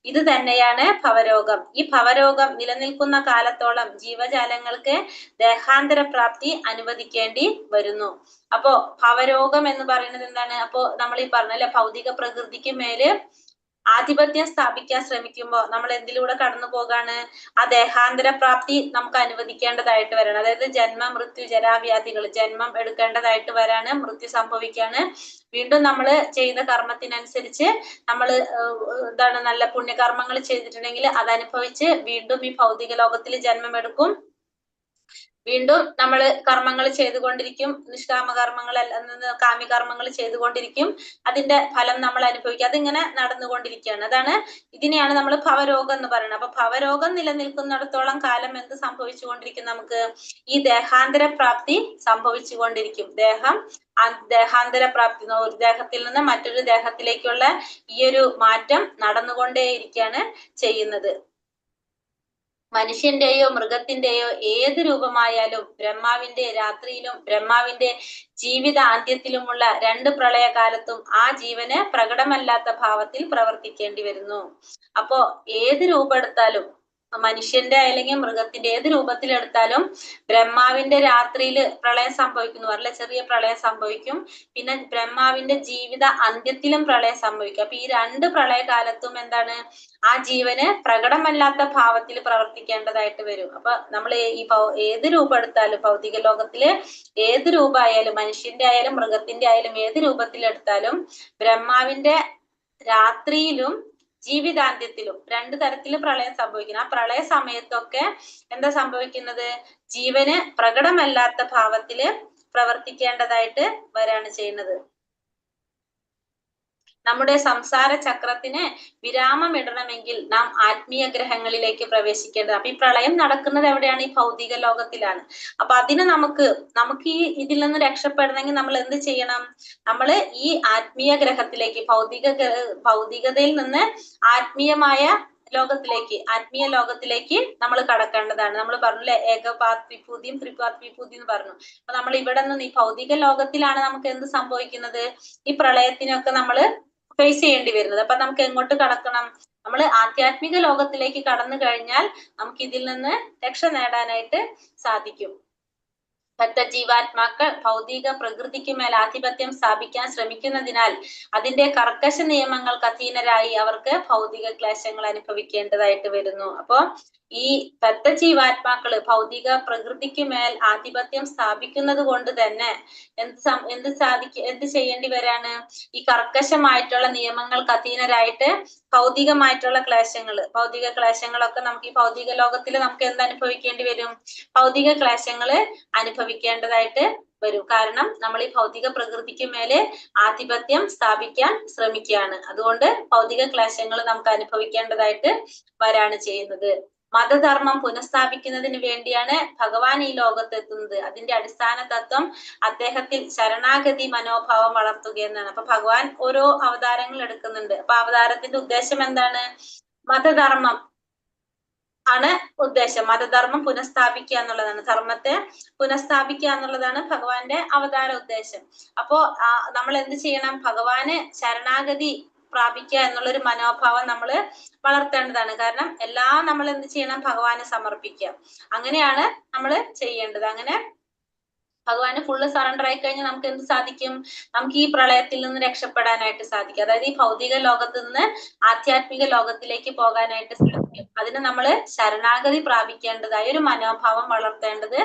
ഇത് തന്നെയാണ് ഭവരോഗം. ഈ ഭവരോഗം നിലനിൽക്കുന്ന കാലത്തോളം ജീവജാലങ്ങൾക്ക് ദേഹാന്തര പ്രാപ്തി അനുവദിക്കേണ്ടി വരുന്നു. അപ്പോ ഭവരോഗം എന്ന് പറയുന്നത് എന്താണ്? അപ്പോ നമ്മൾ ഈ പറഞ്ഞല്ലേ, ഭൗതിക പ്രകൃതിക്ക് മേല് ആധിപത്യം സ്ഥാപിക്കാൻ ശ്രമിക്കുമ്പോൾ നമ്മൾ എന്തിലൂടെ കടന്നു പോകാണ്? ആ ദേഹാന്തര പ്രാപ്തി നമുക്ക് അനുവദിക്കേണ്ടതായിട്ട് വരണം. അതായത് ജന്മ മൃത്യു ജരാവ്യാധികൾ, ജന്മം എടുക്കേണ്ടതായിട്ട് വരാണ്, മൃത്യു സംഭവിക്കാണ്. വീണ്ടും നമ്മൾ ചെയ്ത കർമ്മത്തിനനുസരിച്ച് നമ്മൾ നല്ല പുണ്യകർമ്മങ്ങൾ ചെയ്തിട്ടുണ്ടെങ്കിൽ അതനുഭവിച്ച് വീണ്ടും ഈ ഭൗതിക ലോകത്തിൽ ജന്മം എടുക്കും. വീണ്ടും നമ്മൾ കർമ്മങ്ങൾ ചെയ്തുകൊണ്ടിരിക്കും, നിഷ്കാമ കർമ്മങ്ങൾ കാമ്യകർമ്മങ്ങൾ ചെയ്തുകൊണ്ടിരിക്കും, അതിന്റെ ഫലം നമ്മൾ അനുഭവിക്കും. അതിങ്ങനെ നടന്നുകൊണ്ടിരിക്കുകയാണ്. അതാണ്, ഇതിനെയാണ് നമ്മൾ ഭവരോഗം എന്ന് പറയുന്നത്. അപ്പൊ ഭവരോഗം നിലനിൽക്കുന്നിടത്തോളം കാലം എന്ത് സംഭവിച്ചുകൊണ്ടിരിക്കും? നമുക്ക് ഈ ദേഹാന്തര പ്രാപ്തി സംഭവിച്ചുകൊണ്ടിരിക്കും. ദേഹാന്തര പ്രാപ്തി, ഒരു ദേഹത്തിൽ നിന്ന് മറ്റൊരു ദേഹത്തിലേക്കുള്ള ഈ ഒരു മാറ്റം നടന്നുകൊണ്ടേയിരിക്കുകയാണ് ചെയ്യുന്നത്. മനുഷ്യന്റെയോ മൃഗത്തിന്റെയോ ഏത് രൂപമായാലും ബ്രഹ്മാവിന്റെ രാത്രിയിലും ബ്രഹ്മാവിന്റെ ജീവിത അന്ത്യത്തിലുമുള്ള 2 പ്രളയകാലത്തും ആ ജീവന് പ്രകടമല്ലാത്ത ഭാവത്തിൽ പ്രവർത്തിക്കേണ്ടി വരുന്നു. അപ്പോ ഏത് രൂപം എടുത്താലും, മനുഷ്യന്റെ അല്ലെങ്കിൽ മൃഗത്തിന്റെ ഏത് രൂപത്തിലെടുത്താലും ബ്രഹ്മാവിന്റെ രാത്രിയിൽ പ്രളയം സംഭവിക്കുന്നു പറഞ്ഞ ചെറിയ പ്രളയം സംഭവിക്കും. പിന്നെ ബ്രഹ്മാവിന്റെ ജീവിത അന്ത്യത്തിലും പ്രളയം സംഭവിക്കും. അപ്പൊ ഈ 2 പ്രളയകാലത്തും എന്താണ്? ആ ജീവന് പ്രകടമല്ലാത്ത ഭാവത്തിൽ പ്രവർത്തിക്കേണ്ടതായിട്ട് വരും. അപ്പൊ നമ്മൾ ഏത് രൂപം എടുത്താലും, ഭൗതിക ലോകത്തില് ഏത് രൂപമായാലും, മനുഷ്യന്റെ ആയാലും മൃഗത്തിന്റെ ആയാലും ഏത് രൂപത്തിലെടുത്താലും ബ്രഹ്മാവിന്റെ രാത്രിയിലും ജീവിതാന്ത്യത്തിലും 2 തരത്തില് പ്രളയം സംഭവിക്കുന്നു. ആ പ്രളയ സമയത്തൊക്കെ എന്താ സംഭവിക്കുന്നത്? ജീവന് പ്രകടമല്ലാത്ത ഭാവത്തില് പ്രവർത്തിക്കേണ്ടതായിട്ട് വരാണ് ചെയ്യുന്നത്. നമ്മുടെ സംസാര ചക്രത്തിന് വിരാമം ഇടണമെങ്കിൽ നാം ആത്മീയ ഗ്രഹങ്ങളിലേക്ക് പ്രവേശിക്കേണ്ടത്. അപ്പൊ ഈ പ്രളയം നടക്കുന്നത് എവിടെയാണ്? ഈ ഭൗതിക ലോകത്തിലാണ്. അപ്പൊ അതിന് നമുക്ക് ഈ ഇതിൽ നിന്ന് രക്ഷപ്പെടണമെങ്കിൽ നമ്മൾ എന്ത് ചെയ്യണം? നമ്മൾ ഈ ആത്മീയ ഗ്രഹത്തിലേക്ക്, ഭൗതികതയിൽ നിന്ന് ആത്മീയ ലോകത്തിലേക്ക് നമ്മൾ കടക്കേണ്ടതാണ്. നമ്മൾ പറഞ്ഞില്ലേ, ഏകപാത് വിഭൂതിയും ത്രിപാത് വിഭൂതി എന്ന് പറഞ്ഞു. അപ്പൊ നമ്മൾ ഇവിടെ നിന്ന് ഈ ഭൗതിക ലോകത്തിലാണ് നമുക്ക് എന്ത് സംഭവിക്കുന്നത്? ഈ പ്രളയത്തിനൊക്കെ നമ്മൾ ഫേസ് ചെയ്യേണ്ടി വരുന്നത്. അപ്പൊ നമുക്ക് എങ്ങോട്ട് കടക്കണം? നമ്മൾ ആധ്യാത്മിക ലോകത്തിലേക്ക് കടന്നു കഴിഞ്ഞാൽ നമുക്ക് ഇതിൽ നിന്ന് രക്ഷ നേടാനായിട്ട് സാധിക്കും. ജീവാത്മാക്കൾ ഭൗതിക പ്രകൃതിക്ക് മേൽ ആധിപത്യം സ്ഥാപിക്കാൻ ശ്രമിക്കുന്നതിനാൽ അതിന്റെ കർക്കശ നിയമങ്ങൾക്ക് അധീനരായി അവർക്ക് ഭൗതിക ക്ലേശങ്ങൾ അനുഭവിക്കേണ്ടതായിട്ട് വരുന്നു. അപ്പോ ഈ ജീവാത്മാക്കള് ഭൗതിക പ്രകൃതിക്ക് മേൽ ആധിപത്യം സ്ഥാപിക്കുന്നത് കൊണ്ട് തന്നെ എന്ത് ചെയ്യേണ്ടി വരാണ്? ഈ കർക്കശമായിട്ടുള്ള നിയമങ്ങൾക്ക് അധീനരായിട്ട് ഭൗതിക ക്ലേശങ്ങളൊക്കെ നമുക്ക് ഈ ഭൗതിക ലോകത്തിൽ നമുക്ക് എന്ത് അനുഭവിക്കേണ്ടി വരും? ഭൗതിക ക്ലേശങ്ങള് അനുഭവിക്കേണ്ടതായിട്ട് വരും. കാരണം നമ്മൾ ഈ ഭൗതിക പ്രകൃതിക്ക് മേലെ ആധിപത്യം സ്ഥാപിക്കാൻ ശ്രമിക്കുകയാണ്. അതുകൊണ്ട് ഭൗതിക ക്ലേശങ്ങൾ നമുക്ക് അനുഭവിക്കേണ്ടതായിട്ട് വരാണ് ചെയ്യുന്നത്. മതധർമ്മം പുനഃസ്ഥാപിക്കുന്നതിന് വേണ്ടിയാണ് ഭഗവാൻ ഈ ലോകത്തെത്തുന്നത്. അതിന്റെ അടിസ്ഥാന തത്വം അദ്ദേഹത്തിൽ ശരണാഗതി മനോഭാവം വളർത്തുക എന്നാണ്. അപ്പൊ ഭഗവാൻ ഓരോ അവതാരങ്ങൾ എടുക്കുന്നുണ്ട്. അപ്പൊ അവതാരത്തിന്റെ ഉദ്ദേശം എന്താണ്? മതധർമ്മം ആണ് ഉദ്ദേശം. മതധർമ്മം പുനഃസ്ഥാപിക്കുക എന്നുള്ളതാണ്, ധർമ്മത്തെ പുനഃസ്ഥാപിക്കുക എന്നുള്ളതാണ് ഭഗവാന്റെ അവതാര ഉദ്ദേശം. അപ്പോ നമ്മൾ എന്ത് ചെയ്യണം? ഭഗവാന് ശരണാഗതി പ്രാപിക്കുക എന്നുള്ളൊരു മനോഭാവം നമ്മൾ വളർത്തേണ്ടതാണ്. കാരണം എല്ലാം നമ്മൾ എന്ത് ചെയ്യണം? ഭഗവാന് സമർപ്പിക്കുക. അങ്ങനെയാണ് നമ്മൾ ചെയ്യേണ്ടത്. അങ്ങനെ ഭഗവാന് ഫുള്ള് സറണ്ടർ ആയി കഴിഞ്ഞാൽ നമുക്ക് എന്ത് സാധിക്കും? നമുക്ക് ഈ പ്രളയത്തിൽ നിന്ന് രക്ഷപ്പെടാനായിട്ട് സാധിക്കും. അതായത് ഈ ഭൗതിക ലോകത്ത് നിന്ന് ആധ്യാത്മിക ലോകത്തിലേക്ക് പോകാനായിട്ട് സാധിക്കും. അതിന് നമ്മൾ ശരണാഗതി പ്രാപിക്കേണ്ടതായ ഒരു മനോഭാവം വളർത്തേണ്ടത്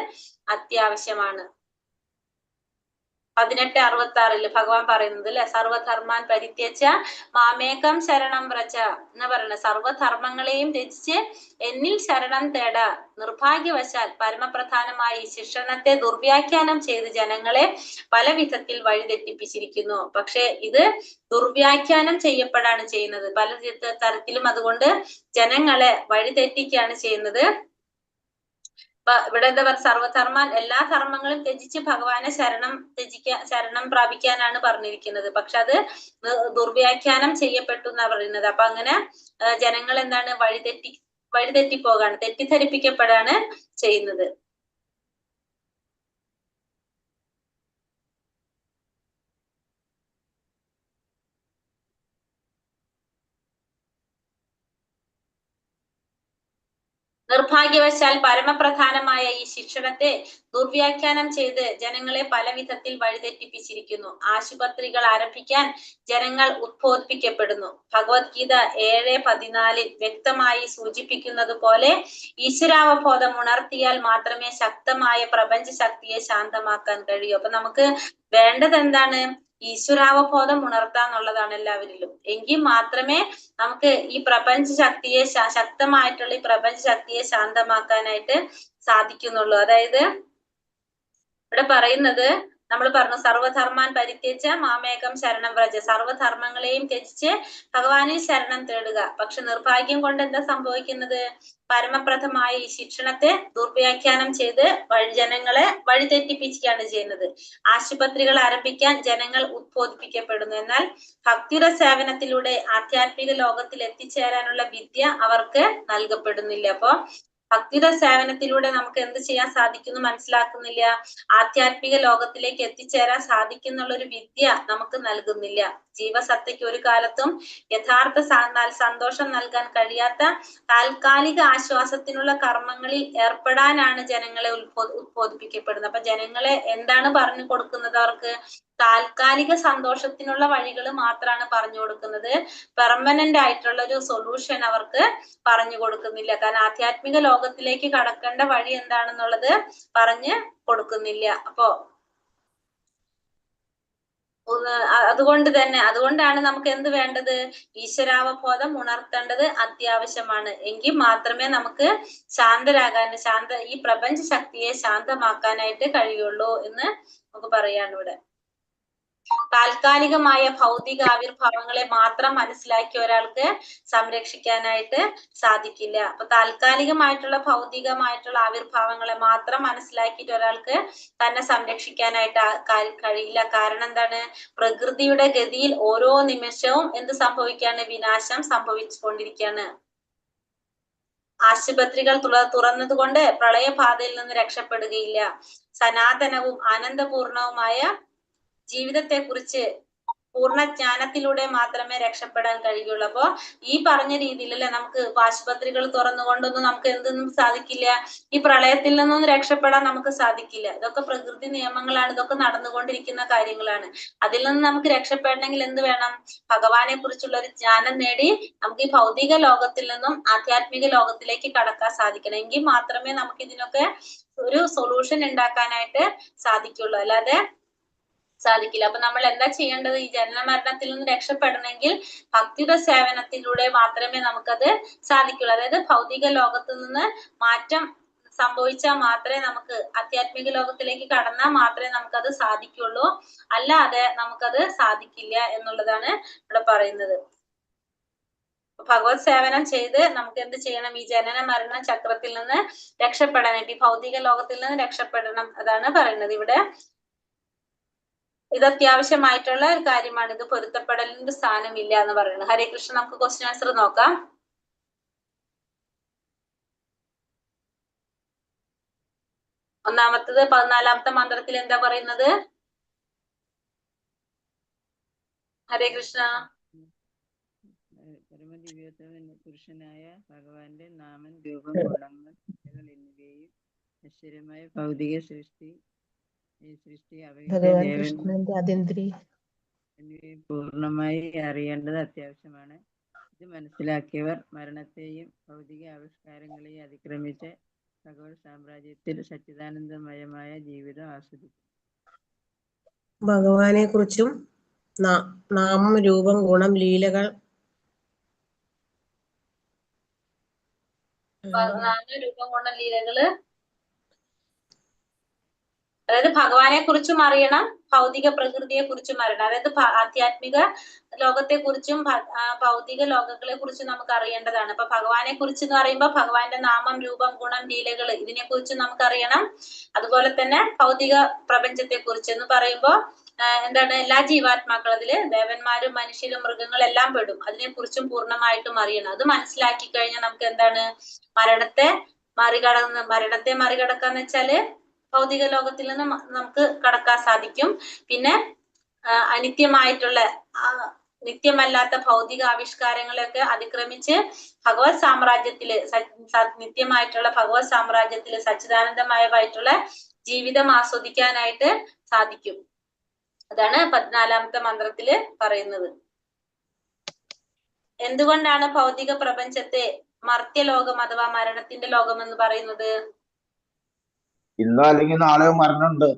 അത്യാവശ്യമാണ്. 18:66 ഭഗവാൻ പറയുന്നത് അല്ലെ, സർവധർമാൻ പരിത്യജ മാമേകം ശരണം വ്രജ എന്ന് പറയുന്നത്. സർവധർമ്മങ്ങളെയും ത്യജിച്ച് എന്നിൽ ശരണം തേട. നിർഭാഗ്യവശാൽ പരമപ്രധാനമായി ശിക്ഷണത്തെ ദുർവ്യാഖ്യാനം ചെയ്ത് ജനങ്ങളെ പല വിധത്തിൽ വഴിതെറ്റിപ്പിച്ചിരിക്കുന്നു. പക്ഷെ ഇത് ദുർവ്യാഖ്യാനം ചെയ്യപ്പെടാണ് ചെയ്യുന്നത് പല തരത്തിലും. അതുകൊണ്ട് ജനങ്ങളെ വഴിതെറ്റിക്കുകയാണ് ചെയ്യുന്നത്. ഇവിടെ എന്താ പറയുക? സർവധർമാൻ, എല്ലാ ധർമ്മങ്ങളും ത്യജിച്ച് ഭഗവാനെ ശരണം പ്രാപിക്കാനാണ് പറഞ്ഞിരിക്കുന്നത്. പക്ഷെ അത് ദുർവ്യാഖ്യാനം ചെയ്യപ്പെട്ടു എന്നാ പറയുന്നത്. അപ്പൊ അങ്ങനെ ജനങ്ങൾ എന്താണ്? വഴിതെറ്റിപ്പോകാണ്, തെറ്റിദ്ധരിപ്പിക്കപ്പെടാണ് ചെയ്യുന്നത്. നിർഭാഗ്യവശാൽ പരമപ്രധാനമായ ഈ ശിക്ഷണത്തെ ദുർവ്യാഖ്യാനം ചെയ്ത് ജനങ്ങളെ പല വിധത്തിൽ വഴിതെറ്റിപ്പിച്ചിരിക്കുന്നു. ആശുപത്രികൾ ആരംഭിക്കാൻ ജനങ്ങൾ ഉദ്ബോധിപ്പിക്കപ്പെടുന്നു. ഭഗവത്ഗീത 7:14 വ്യക്തമായി സൂചിപ്പിക്കുന്നത് പോലെ ഈശ്വരാവബോധം ഉണർത്തിയാൽ മാത്രമേ ശക്തമായ പ്രപഞ്ച ശക്തിയെ ശാന്തമാക്കാൻ കഴിയൂ. അപ്പൊ നമുക്ക് വേണ്ടത് എന്താണ്? ഈശ്വരാവബോധം ഉണർത്താന്നുള്ളതാണ് എല്ലാവരിലും. എങ്കിൽ മാത്രമേ നമുക്ക് ഈ പ്രപഞ്ച ശക്തിയെ ശക്തമായിട്ടുള്ള ഈ പ്രപഞ്ച ശക്തിയെ ശാന്തമാക്കാനായിട്ട് സാധിക്കുന്നുള്ളൂ. അതായത് ഇവിടെ പറയുന്നത്, നമ്മൾ പറഞ്ഞു സർവധർമാൻ പരിത്യജ മാമേകം ശരണം വ്രജ, സർവധർമ്മങ്ങളെയും ത്യജിച്ച് ഭഗവാനിൽ ശരണം തേടുക. പക്ഷെ നിർഭാഗ്യം കൊണ്ട് എന്താ സംഭവിക്കുന്നത്? പരമപ്രദമായ ഈ ശിക്ഷണത്തെ ദുർവ്യാഖ്യാനം ചെയ്ത് ജനങ്ങളെ വഴിതെറ്റിപ്പിക്കുകയാണ് ചെയ്യുന്നത്. ആശുപത്രികൾ ആരംഭിക്കാൻ ജനങ്ങൾ ഉദ്ബോധിപ്പിക്കപ്പെടുന്നു. എന്നാൽ ഭക്തിയുടെ സേവനത്തിലൂടെ ആധ്യാത്മിക ലോകത്തിൽ എത്തിച്ചേരാനുള്ള വിദ്യ അവർക്ക് നൽകപ്പെടുന്നില്ല. അപ്പൊ ഭക്തിയുടെ സേവനത്തിലൂടെ നമുക്ക് എന്ത് ചെയ്യാൻ സാധിക്കുന്നു മനസ്സിലാക്കുന്നില്ല. ആധ്യാത്മിക ലോകത്തിലേക്ക് എത്തിച്ചേരാൻ സാധിക്കുന്നുള്ള ഒരു വിദ്യ നമുക്ക് നൽകുന്നില്ല. ജീവസത്തയ്ക്ക് ഒരു കാലത്തും യഥാർത്ഥ സന്തോഷം നൽകാൻ കഴിയാത്ത താൽക്കാലിക ആശ്വാസത്തിനുള്ള കർമ്മങ്ങളിൽ ഏർപ്പെടാനാണ് ജനങ്ങളെ ഉദ്ബോധിപ്പിക്കപ്പെടുന്നത്. അപ്പൊ ജനങ്ങളെ എന്താണ് പറഞ്ഞു കൊടുക്കുന്നത്? അവർക്ക് താൽക്കാലിക സന്തോഷത്തിനുള്ള വഴികൾ മാത്രമാണ് പറഞ്ഞു കൊടുക്കുന്നത്. പെർമനന്റ് ആയിട്ടുള്ള ഒരു സൊല്യൂഷൻ അവർക്ക് പറഞ്ഞു കൊടുക്കുന്നില്ല. കാരണം ആധ്യാത്മിക ലോകത്തിലേക്ക് കടക്കേണ്ട വഴി എന്താണെന്നുള്ളത് പറഞ്ഞു കൊടുക്കുന്നില്ല. അപ്പോ അതുകൊണ്ടാണ് നമുക്ക് എന്ത് വേണ്ടത്? ഈശ്വരാവബോധം ഉണർത്തേണ്ടത് അത്യാവശ്യമാണ്. എങ്കിൽ മാത്രമേ നമുക്ക് ശാന്തരാകാൻ, ഈ പ്രപഞ്ച ശക്തിയെ ശാന്തമാക്കാനായിട്ട് കഴിയുള്ളൂ എന്ന് നമുക്ക് പറയാണ് ഇവിടെ. താൽക്കാലികമായ ഭൗതിക ആവിർഭാവങ്ങളെ മാത്രം മനസ്സിലാക്കിയ ഒരാൾക്ക് സംരക്ഷിക്കാനായിട്ട് സാധിക്കില്ല. അപ്പൊ താൽക്കാലികമായിട്ടുള്ള ഭൗതികമായിട്ടുള്ള ആവിർഭാവങ്ങളെ മാത്രം മനസ്സിലാക്കിയിട്ട് ഒരാൾക്ക് തന്നെ സംരക്ഷിക്കാനായിട്ട് കഴിയില്ല. കാരണം എന്താണ്? പ്രകൃതിയുടെ ഗതിയിൽ ഓരോ നിമിഷവും എന്ത് സംഭവിക്കാണ്? വിനാശം സംഭവിച്ചുകൊണ്ടിരിക്കുകയാണ്. ആശുപത്രികൾ തുറന്നത് കൊണ്ട് പ്രളയബാധയിൽ നിന്ന് രക്ഷപ്പെടുകയില്ല. സനാതനവും ആനന്ദപൂർണവുമായ ജീവിതത്തെ കുറിച്ച് പൂർണ്ണ ജ്ഞാനത്തിലൂടെ മാത്രമേ രക്ഷപ്പെടാൻ കഴിയുള്ളൂ. അപ്പോ ഈ പറഞ്ഞ രീതിയിലല്ലേ നമുക്ക് ആശുപത്രികൾ തുറന്നുകൊണ്ടൊന്നും നമുക്ക് എന്തൊന്നും സാധിക്കില്ല. ഈ പ്രളയത്തിൽ നിന്നൊന്നും രക്ഷപ്പെടാൻ നമുക്ക് സാധിക്കില്ല. ഇതൊക്കെ പ്രകൃതി നിയമങ്ങളാണ്, ഇതൊക്കെ നടന്നുകൊണ്ടിരിക്കുന്ന കാര്യങ്ങളാണ്. അതിൽ നിന്ന് നമുക്ക് രക്ഷപ്പെടണമെങ്കിൽ എന്ത് വേണം? ഭഗവാനെ കുറിച്ചുള്ള ഒരു ജ്ഞാനം നേടി നമുക്ക് ഈ ഭൗതിക ലോകത്തിൽ നിന്നും ആധ്യാത്മിക ലോകത്തിലേക്ക് കടക്കാൻ സാധിക്കണം. എങ്കിൽ മാത്രമേ നമുക്ക് ഇതിനൊക്കെ ഒരു സൊല്യൂഷൻ ഉണ്ടാക്കാനായിട്ട് സാധിക്കുള്ളൂ. അല്ലാതെ സാധിക്കില്ല. അപ്പൊ നമ്മൾ എന്താ ചെയ്യേണ്ടത്? ഈ ജനന മരണത്തിൽ നിന്ന് രക്ഷപ്പെടണമെങ്കിൽ ഭക്തിയുടെ സേവനത്തിലൂടെ മാത്രമേ നമുക്കത് സാധിക്കുള്ളൂ. അതായത് ഭൗതിക ലോകത്ത് നിന്ന് മാറ്റം സംഭവിച്ചാൽ മാത്രമേ നമുക്ക് ആധ്യാത്മിക ലോകത്തിലേക്ക് കടന്നാൽ മാത്രമേ നമുക്കത് സാധിക്കുള്ളൂ. അല്ലാതെ നമുക്കത് സാധിക്കില്ല എന്നുള്ളതാണ് ഇവിടെ പറയുന്നത്. ഭഗവത് സേവനം ചെയ്ത് നമുക്ക് എന്ത് ചെയ്യണം? ഈ ജനന മരണ ചക്രത്തിൽ നിന്ന് രക്ഷപ്പെടാനായിട്ട്, ഈ ഭൗതിക ലോകത്തിൽ നിന്ന് രക്ഷപ്പെടണം. അതാണ് പറയുന്നത് ഇവിടെ. ഇത് അത്യാവശ്യമായിട്ടുള്ള ഒരു കാര്യമാണ്. ഇത് പൊരുത്തപ്പെടലിന്റെ സ്ഥാനമില്ല എന്ന് പറയുന്നത്. ഹരേ കൃഷ്ണ. നമുക്ക് ക്വസ്റ്റ്യൻ ആൻസർ നോക്കാം. ഒന്നാമത്തത് 14ാമത്തെ മന്ത്രത്തിൽ എന്താ പറയുന്നത്? ഹരേ കൃഷ്ണ. പരമദിവ്യോത്തമ പുരുഷനായ ഭഗവാന്റെ നാമം, രൂപം, ഗുണങ്ങൾ എന്നിവയും അശ്വരമായ ഭൗതിക സൃഷ്ടി എന്നിവയെ പൂർണ്ണമായി അറിയേണ്ടത് അത്യാവശ്യമാണ്. ഇത് മനസ്സിലാക്കിയവർ മരണത്തെയും ഭൗതിക ആവിഷ്കാരങ്ങളെയും അതിക്രമിച്ച് ഭഗവത് സാമ്രാജ്യത്തിൽ സച്ചിദാനന്ദമയമായ ജീവിതം ആസ്വദിക്കും. ഭഗവാനെ കുറിച്ചും നാമം, രൂപം, ഗുണം, ലീലകൾ രൂപം, ഗുണം, ലീലകള്, അതായത് ഭഗവാനെ കുറിച്ചും അറിയണം, ഭൗതിക പ്രകൃതിയെ കുറിച്ചും അറിയണം. അതായത് ആധ്യാത്മിക ലോകത്തെ കുറിച്ചും ഭൗതിക ലോകങ്ങളെ കുറിച്ചും നമുക്ക് അറിയേണ്ടതാണ്. അപ്പൊ ഭഗവാനെ കുറിച്ച് എന്ന് പറയുമ്പോൾ ഭഗവാന്റെ നാമം, രൂപം, ഗുണം, ലീലകൾ ഇതിനെ കുറിച്ച് നമുക്ക് അറിയണം. അതുപോലെ തന്നെ ഭൗതിക പ്രപഞ്ചത്തെ കുറിച്ച് എന്ന് പറയുമ്പോൾ എന്താണ്? എല്ലാ ജീവാത്മാക്കളും, അതില് ദേവന്മാരും മനുഷ്യരും മൃഗങ്ങളെല്ലാം പെടും. അതിനെ കുറിച്ചും പൂർണ്ണമായിട്ടും അറിയണം. അത് മനസ്സിലാക്കി കഴിഞ്ഞാൽ നമുക്ക് എന്താണ്? മരണത്തെ മറികടക്കാന്ന് വെച്ചാല് ഭൗതിക ലോകത്തിൽ നിന്ന് നമുക്ക് കടക്കാൻ സാധിക്കും. പിന്നെ അനിത്യമായിട്ടുള്ള നിത്യമല്ലാത്ത ഭൗതിക ആവിഷ്കാരങ്ങളെയൊക്കെ അതിക്രമിച്ച് ഭഗവത് സാമ്രാജ്യത്തില് നിത്യമായിട്ടുള്ള ഭഗവത് സാമ്രാജ്യത്തില് സച്ചിദാനന്ദമയമായിട്ടുള്ള ജീവിതം ആസ്വദിക്കാനായിട്ട് സാധിക്കും. അതാണ് 14ാമത്തെ മന്ത്രത്തില് പറയുന്നത്. എന്തുകൊണ്ടാണ് ഭൗതിക പ്രപഞ്ചത്തെ മർത്യലോകം അഥവാ മരണത്തിന്റെ ലോകം എന്ന് പറയുന്നത്? ഇന്നോ അല്ലെങ്കിൽ നാളെയോ മരണമുണ്ട്.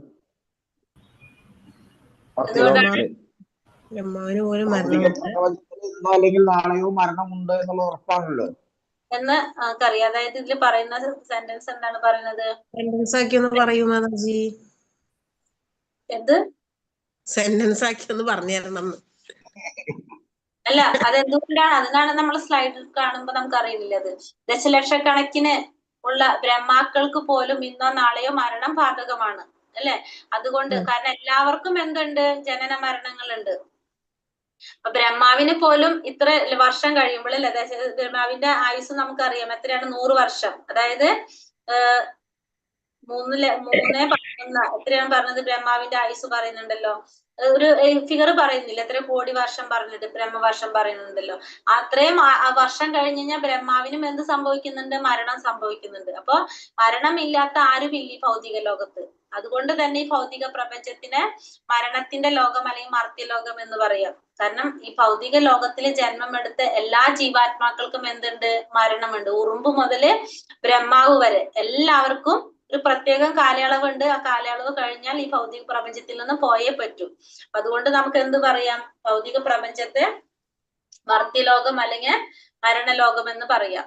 ബ്രഹ്മാവിന് പോലും ഭൗതിക പ്രപഞ്ചത്തിൽ ഇന്നോ അല്ലെങ്കിൽ നാളെയോ മരണമുണ്ട് എന്നുള്ള ഉറപ്പാണല്ലോ എന്ന് നമുക്കറിയാം. അതായത് ഇതിൽ പറയുന്ന സെന്റൻസ് എന്താണ് പറയുന്നത്? സെന്റൻസ് ആക്കി ഒന്ന് പറയൂ മാതാജി. എന്ത് സെന്റൻസ് ആക്കി ഒന്ന് പറഞ്ഞു തരണം. അല്ല, അതെന്തുകൊണ്ടാണ്? അതിനാണ് നമ്മൾ സ്ലൈഡിൽ കാണുമ്പോ നമുക്ക് അറിയില്ല. അത് ദശലക്ഷക്കണക്കിന് ഉള്ള ബ്രഹ്മാക്കൾക്ക് പോലും ഇന്നോ നാളെയോ മരണം ബാധകമാണ് അല്ലെ? അതുകൊണ്ട് കാരണം എല്ലാവർക്കും എന്തുണ്ട്? ജനന മരണങ്ങളുണ്ട്. അപ്പൊ ബ്രഹ്മാവിന് പോലും ഇത്ര വർഷം കഴിയുമ്പോൾ അല്ലെ, ബ്രഹ്മാവിന്റെ ആയുസ് നമുക്കറിയാം എത്രയാണ്? 100 വർഷം. അതായത് 3:11 എത്രയാണ് പറഞ്ഞത്? ബ്രഹ്മാവിന്റെ ആയുസ് പറയുന്നുണ്ടല്ലോ, ഒരു ഫിഗർ പറയുന്നില്ല, എത്ര കോടി വർഷം പറഞ്ഞിട്ട് ബ്രഹ്മവർഷം പറയുന്നുണ്ടല്ലോ. അത്രയും വർഷം കഴിഞ്ഞ് കഴിഞ്ഞാൽ ബ്രഹ്മാവിനും എന്ത് സംഭവിക്കുന്നുണ്ട്? മരണം സംഭവിക്കുന്നുണ്ട്. അപ്പൊ മരണമില്ലാത്ത ആരുമില്ല ഈ ഭൗതിക ലോകത്ത്. അതുകൊണ്ട് തന്നെ ഈ ഭൗതിക പ്രപഞ്ചത്തിന് മരണത്തിന്റെ ലോകം അല്ലെങ്കിൽ മർത്യലോകം എന്ന് പറയാം. കാരണം ഈ ഭൗതിക ലോകത്തിൽ ജന്മമെടുത്ത എല്ലാ ജീവാത്മാക്കൾക്കും എന്തുണ്ട്? മരണമുണ്ട്. ഉറുമ്പ് മുതല് ബ്രഹ്മാവ് വരെ എല്ലാവർക്കും ഒരു പ്രത്യേക കാലയളവുണ്ട്. ആ കാലയളവ് കഴിഞ്ഞാൽ ഈ ഭൗതിക പ്രപഞ്ചത്തിൽ നിന്ന് പോയേ പറ്റൂ. അതുകൊണ്ട് നമുക്ക് എന്ത് പറയാം? ഭൗതിക പ്രപഞ്ചത്തെ മർത്യലോകം അല്ലെങ്കിൽ മരണലോകം എന്ന് പറയാം.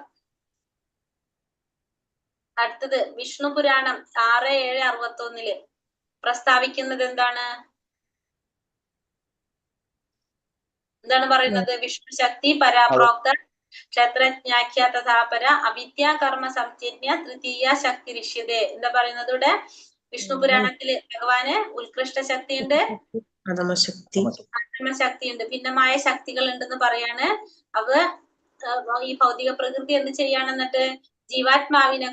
അടുത്തത് വിഷ്ണു പുരാണം 6:7-61 പ്രസ്താവിക്കുന്നത് എന്താണ് പറയുന്നത്? വിഷ്ണു ശക്തി പരാപ്രോക്ത ക്ഷത്രജ്ഞാഖ്യ തഥാപര അവിദ്യാ കർമ്മ സംജ്ഞ തൃതീയ ശക്തി ഋഷ്യതേ. എന്താ പറയുന്നത് ഇവിടെ? വിഷ്ണു പുരാണത്തില് ഭഗവാന് ഉത്കൃഷ്ട ശക്തിയുണ്ട്, അധമശക്തിയുണ്ട്, ഭിന്നമായ ശക്തികൾ ഉണ്ടെന്ന് പറയാണ്. അവ ഈ ഭൗതിക പ്രകൃതി എന്ത് ചെയ്യാണ്? എന്നിട്ട് ജീവാത്മാവിനെ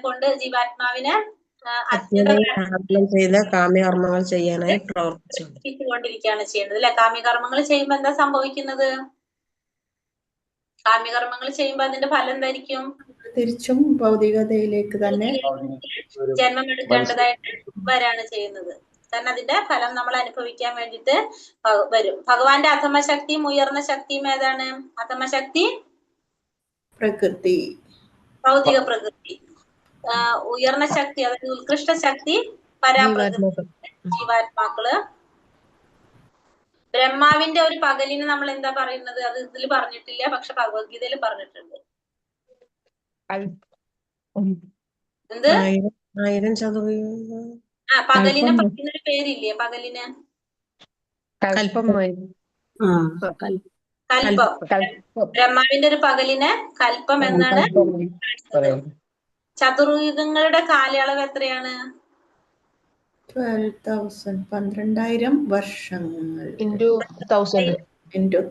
ചെയ്ത കാമ്യകർമ്മങ്ങൾ ചെയ്യാനായി പ്രവർത്തിച്ചുകൊണ്ടിരിക്കുകയാണ് ചെയ്യുന്നത് അല്ലെ? കാമ്യകർമ്മങ്ങൾ ചെയ്യുമ്പോ എന്താ സംഭവിക്കുന്നത്? കാമ്യകർമ്മങ്ങൾ ചെയ്യുമ്പോ അതിന്റെ ഫലം എന്തായിരിക്കും? തിരിച്ചും ഭൗതികതയിലേക്ക് തന്നെ ജന്മം എടുക്കേണ്ടതായിട്ട് വരാണ് ചെയ്യുന്നത്. കാരണം അതിന്റെ ഫലം നമ്മൾ അനുഭവിക്കാൻ വേണ്ടിയിട്ട് വരും. ഭഗവാന്റെ അധമശക്തിയും ഉയർന്ന ശക്തിയും ഏതാണ്? അധമശക്തി പ്രകൃതി, ഭൗതിക പ്രകൃതി. ഉയർന്ന ശക്തി അതായത് ഉത്കൃഷ്ട ശക്തി പരാപ്രകൃതി, ജീവാത്മാക്കള്. ബ്രഹ്മാവിന്റെ ഒരു പകലിന് നമ്മൾ എന്താ പറയുന്നത്? അത് ഇതിൽ പറഞ്ഞിട്ടില്ല, പക്ഷെ ഭഗവത്ഗീതയിൽ പറഞ്ഞിട്ടുണ്ട്. എന്ത്? 1000 ചതുർയുഗം. പകലിനെ പറയുന്നൊരു പേരില്ലേ? പകലിന് കൽപ്പം. ബ്രഹ്മാവിന്റെ ഒരു പകലിന് കൽപ്പം എന്നാണ്. ചതുർയുഗങ്ങളുടെ കാലയളവ് എത്രയാണ്? 12,000 വർഷങ്ങൾ. 12,000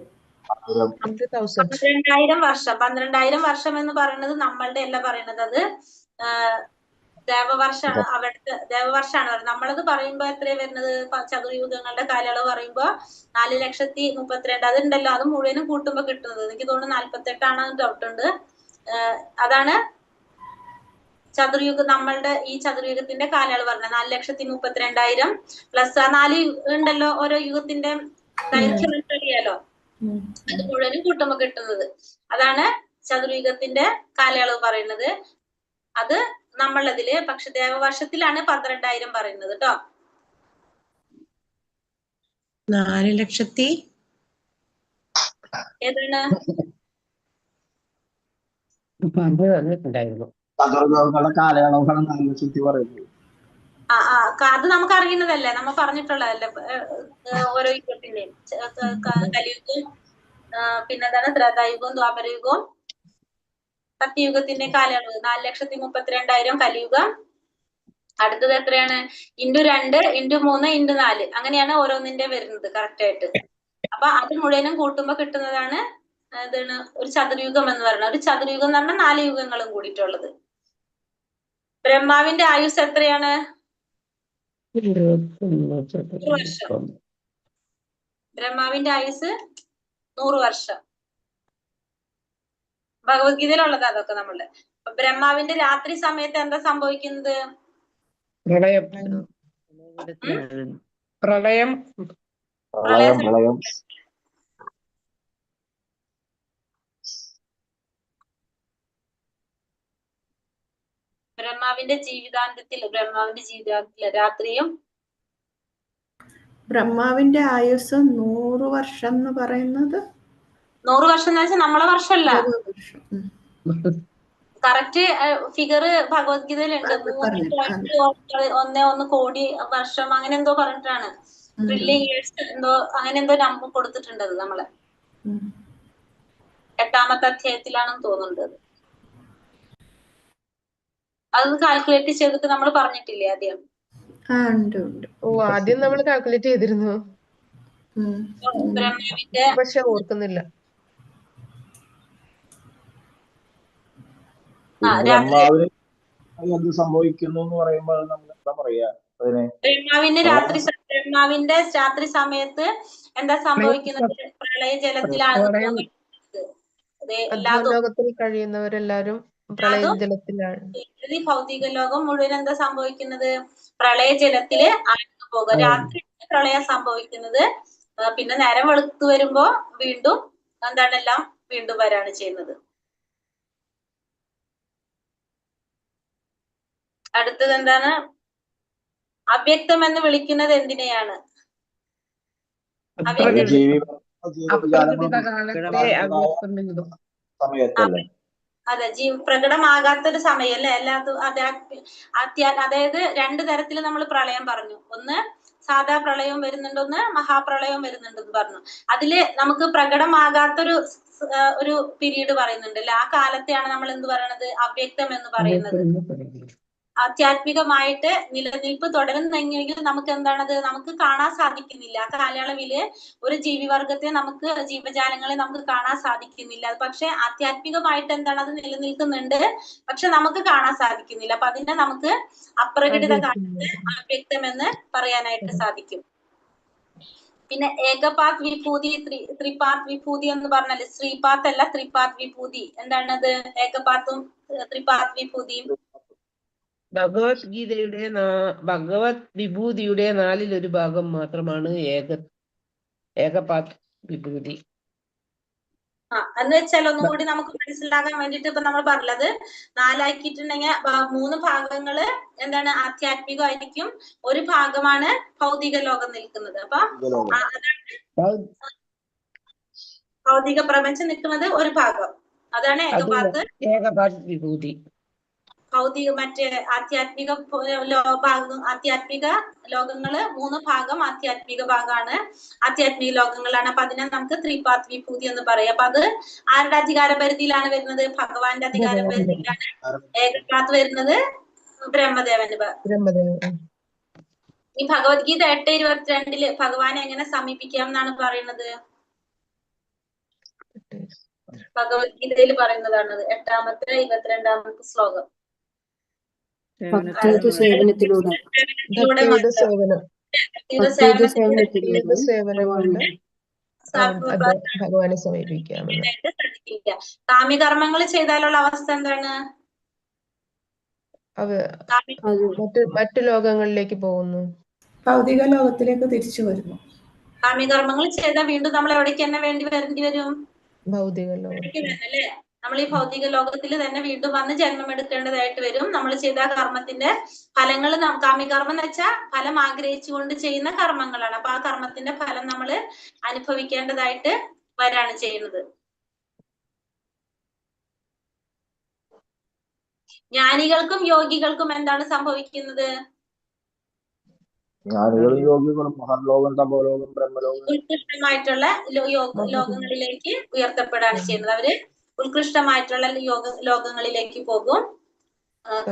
വർഷം. 12,000 വർഷം എന്ന് പറയുന്നത് നമ്മളുടെ അല്ല പറയുന്നത്, അത് ദേവവർഷമാണ്. അവിടുത്തെ ദേവവർഷമാണ്. നമ്മളത് പറയുമ്പോ എത്രയാ വരുന്നത്? ചതുർയുഗങ്ങളുടെ കാലയളവ് പറയുമ്പോ 4,32,000 അതുണ്ടല്ലോ, അത് മുഴുവനും കൂട്ടുമ്പോ കിട്ടുന്നത് എനിക്ക് തോന്നുന്നു 48 ആണെന്ന് ഡൗട്ട് ഉണ്ട്. അതാണ് ചതുർയുഗം. നമ്മളുടെ ഈ ചതുർയുഗത്തിന്റെ കാലയളവ് പറഞ്ഞത് 4,32,000 പ്ലസ് 4 ഉണ്ടല്ലോ, ഓരോ യുഗത്തിന്റെ ദൈർഘ്യം അറിയാലോ, അത് മുഴുവനും കൂട്ടുമ്പോ കിട്ടുന്നത്. അതാണ് ചതുർയുഗത്തിന്റെ കാലയളവ് പറയുന്നത്. അത് നമ്മളതില് പക്ഷെ ദേവവർഷത്തിലാണ് 12,000 പറയുന്നത് കേട്ടോ. 4,00,000 ഏതാണ്? കാലയളവുകളാണ് 4,00,000 പറയുന്നത്. അത് നമുക്ക് അറിയുന്നതല്ലേ, നമ്മൾ പറഞ്ഞിട്ടുള്ളതല്ലേ ഓരോ യുഗത്തിന്റെയും. കലിയുഗവും പിന്നെന്താണ് ത്രേതായുഗവും ദ്വാപരയുഗവും സത്യയുഗത്തിന്റെ കാലയളവ് 4,32,000 കലിയുഗം. അടുത്തത് എത്രയാണ്? *2 *3 *4 അങ്ങനെയാണ് ഓരോന്നിന്റെ വരുന്നത് കറക്റ്റ് ആയിട്ട്. അപ്പൊ അത് മുഴുവനും കൂട്ടുമ്പോ കിട്ടുന്നതാണ് എന്താണ് ഒരു ചതുർയുഗം എന്ന് പറയുന്നത്. ഒരു ചതുർയുഗം എന്ന് പറഞ്ഞാൽ 4 യുഗങ്ങളും കൂടിയിട്ടുള്ളത്. ബ്രഹ്മാവിന്റെ ആയുസ് എത്രയാണ്? 100 വർഷം. ബ്രഹ്മാവിന്റെ ആയുസ് 100 വർഷം. ഭഗവത്ഗീതയിലുള്ളത് അതൊക്കെ നമ്മള്. ബ്രഹ്മാവിന്റെ രാത്രി സമയത്ത് എന്താ സംഭവിക്കുന്നത്? പ്രളയം. പ്രളയം. പ്രളയം. ബ്രഹ്മാവിന്റെ ജീവിതാന്ത്യത്തിൽ രാത്രിയും ബ്രഹ്മാവിന്റെ ആയുസ് 100 വർഷം എന്ന് പറയുന്നത് 100 വർഷം എന്ന് വെച്ചാൽ നമ്മളെ വർഷമല്ല. 100 വർഷം. Correct figure ഭഗവത്ഗീതയിലുണ്ട്. 3.11 കോടി വർഷം അങ്ങനെ എന്തോ പറഞ്ഞിട്ടാണ്. ട്രില്യൺ ഇയേഴ്സ് എന്തോ അങ്ങനെ എന്തോ നമ്പർ കൊടുത്തിട്ടുണ്ട് അത് നമ്മളെ 8ാമത്തെ അധ്യായത്തിലാണെന്ന് തോന്നുന്നത്. അത് കാൽക്കുലേറ്റ് ചെയ്തിട്ട് നമ്മൾ പറഞ്ഞിട്ടില്ലേ ആദ്യം? ആദ്യം നമ്മൾ കാൽക്കുലേറ്റ് ചെയ്തിരുന്നു, ബ്രഹ്മാവിന്റെ പക്ഷെ ഓർക്കുന്നില്ല. ബ്രഹ്മാവിന് എന്ത് സംഭവിക്കുന്നു എന്ന് പറയുമ്പോൾ നമ്മൾ എന്താ പറയാ അതിനെ? ബ്രഹ്മാവിന്റെ രാത്രി സമയത്ത് എന്താ സംഭവിക്കുന്നത്? പ്രളയജലത്തിലാണ്. ലോകത്തിൽ കഴിയുന്നവരെല്ലാരും പ്രളയജലത്തിലാണ്. ഈ ഭൗതിക ലോകം മുഴുവൻ എന്താ സംഭവിക്കുന്നത്? പ്രളയജലത്തില് ആഴ്ന്നു പോകുക. രാത്രി പ്രളയം സംഭവിക്കുന്നത്. പിന്നെ നേരം വെളുത്തു വരുമ്പോ വീണ്ടും എന്താണെല്ലാം വീണ്ടും വരാണ് ചെയ്യുന്നത്. അടുത്തത് എന്താണ്? അവ്യക്തം എന്ന് വിളിക്കുന്നത് എന്തിനെയാണ്? അതെ, പ്രകടമാകാത്തൊരു സമയല്ലേ എല്ലാത്തും. അതായത് 2 തരത്തിൽ നമ്മൾ പ്രളയം പറഞ്ഞു. ഒന്ന് സാധാ പ്രളയവും വരുന്നുണ്ട്, ഒന്ന് മഹാപ്രളയവും വരുന്നുണ്ടെന്ന് പറഞ്ഞു. അതില് നമുക്ക് പ്രകടമാകാത്തൊരു ഒരു പീരീഡ് പറയുന്നുണ്ടല്ലോ, ആ കാലത്തെയാണ് നമ്മൾ എന്ത് പറയണത്? അവ്യക്തം എന്ന് പറയുന്നത്. ആധ്യാത്മികമായിട്ട് നിലനിൽപ്പ് തുടരുന്നെങ്കിൽ നമുക്ക് എന്താണത്? നമുക്ക് കാണാൻ സാധിക്കുന്നില്ല. ആ കാലയളവില് ഒരു ജീവിവർഗത്തെ നമുക്ക്, ജീവജാലങ്ങളെ നമുക്ക് കാണാൻ സാധിക്കുന്നില്ല. പക്ഷെ ആധ്യാത്മികമായിട്ട് എന്താണ്? അത് നിലനിൽക്കുന്നുണ്ട്, പക്ഷെ നമുക്ക് കാണാൻ സാധിക്കുന്നില്ല. അപ്പൊ അതിനെ നമുക്ക് അപ്രകടിത കാലത്ത് അവ്യക്തം എന്ന് പറയാനായിട്ട് സാധിക്കും. പിന്നെ ഏകപാത് വിഭൂതി, ത്രിപാത് വിഭൂതി എന്ന് പറഞ്ഞാല് ശ്രീപാത്ത് അല്ല, ത്രിപാത് വിഭൂതി. എന്താണത്? ഏകപാത്തും ത്രിപാത് വിഭൂതിയും. ഭഗവത് വിഭൂതിയുടെ 1/4 ഭാഗം മാത്രമാണ് ഏകപാത് വിഭൂതി. എന്ന് വെച്ചാൽ ഒന്നും കൂടി നമുക്ക് മനസ്സിലാകാൻ വേണ്ടിട്ട് ഇപ്പൊ നമ്മൾ പറഞ്ഞത് 4 ആക്കിയിട്ടുണ്ടെങ്കിൽ 3 ഭാഗങ്ങള് എന്താണ്? ആധ്യാത്മികമായിരിക്കും, 1 ഭാഗമാണ് ഭൗതിക ലോകം നിൽക്കുന്നത്. അപ്പൊ ഭൗതിക പ്രപഞ്ചം നിൽക്കുന്നത് 1 ഭാഗം, അതാണ് ഏകപാത് വിഭൂതി. ഭൗതിക മറ്റേ ആധ്യാത്മിക ലോകങ്ങള് 3 ഭാഗം ആധ്യാത്മിക ഭാഗമാണ്, ആധ്യാത്മിക ലോകങ്ങളാണ്. അപ്പൊ അതിനെ നമുക്ക് ത്രിപാത് വിഭൂതി എന്ന് പറയാം. അപ്പൊ അത് ആരുടെ അധികാര പരിധിയിലാണ് വരുന്നത്? ഭഗവാന്റെ അധികാര പരിധിയിലാണ്. ഏകപാത് വരുന്നത് ബ്രഹ്മദേവന്. ഈ ഭഗവത്ഗീത 8:22 ഭഗവാനെ എങ്ങനെ സമീപിക്കാം എന്നാണ് പറയുന്നത്? ഭഗവത്ഗീതയിൽ പറയുന്നതാണത്. 8ാമത്തെ 22ാമത്തെ ശ്ലോകം. സേവനത്തിലൂടെ ഭഗവാനെ സമീപിക്കാമെന്ന്. കാമ്യകർമ്മങ്ങൾ ചെയ്താലുള്ള അവസ്ഥ എന്താണ്? മറ്റു ലോകങ്ങളിലേക്ക് പോകുന്നു, ഭൗതിക ലോകത്തിലേക്ക് തിരിച്ചു വരുന്നു. കാമ്യകർമ്മങ്ങൾ ചെയ്താൽ വീണ്ടും നമ്മൾ എവിടേക്ക് തന്നെ വരേണ്ടി വരും? ഭൗതിക ലോകത്തിൽ അല്ലേ? നമ്മൾ ഈ ഭൗതിക ലോകത്തിൽ തന്നെ വീണ്ടും വന്ന് ജന്മം എടുക്കേണ്ടതായിട്ട് വരും. നമ്മൾ ചെയ്ത കർമ്മത്തിന്റെ ഫലങ്ങൾ, കാമ്യകർമ്മം എന്ന് വെച്ചാൽ ഫലം ആഗ്രഹിച്ചുകൊണ്ട് ചെയ്യുന്ന കർമ്മങ്ങളാണ്. അപ്പൊ ആ കർമ്മത്തിന്റെ ഫലം നമ്മൾ അനുഭവിക്കേണ്ടതായിട്ട് വരാണ് ചെയ്യുന്നത്. ജ്ഞാനികൾക്കും യോഗികൾക്കും എന്താണ് സംഭവിക്കുന്നത്? ഉത്കൃഷ്ടമായിട്ടുള്ള ലോകങ്ങളിലേക്ക് ഉയർത്തപ്പെടാണ് ചെയ്യുന്നത്. അവര് ഉത്കൃഷ്ടമായിട്ടുള്ള ലോകങ്ങളിലേക്ക് പോകും.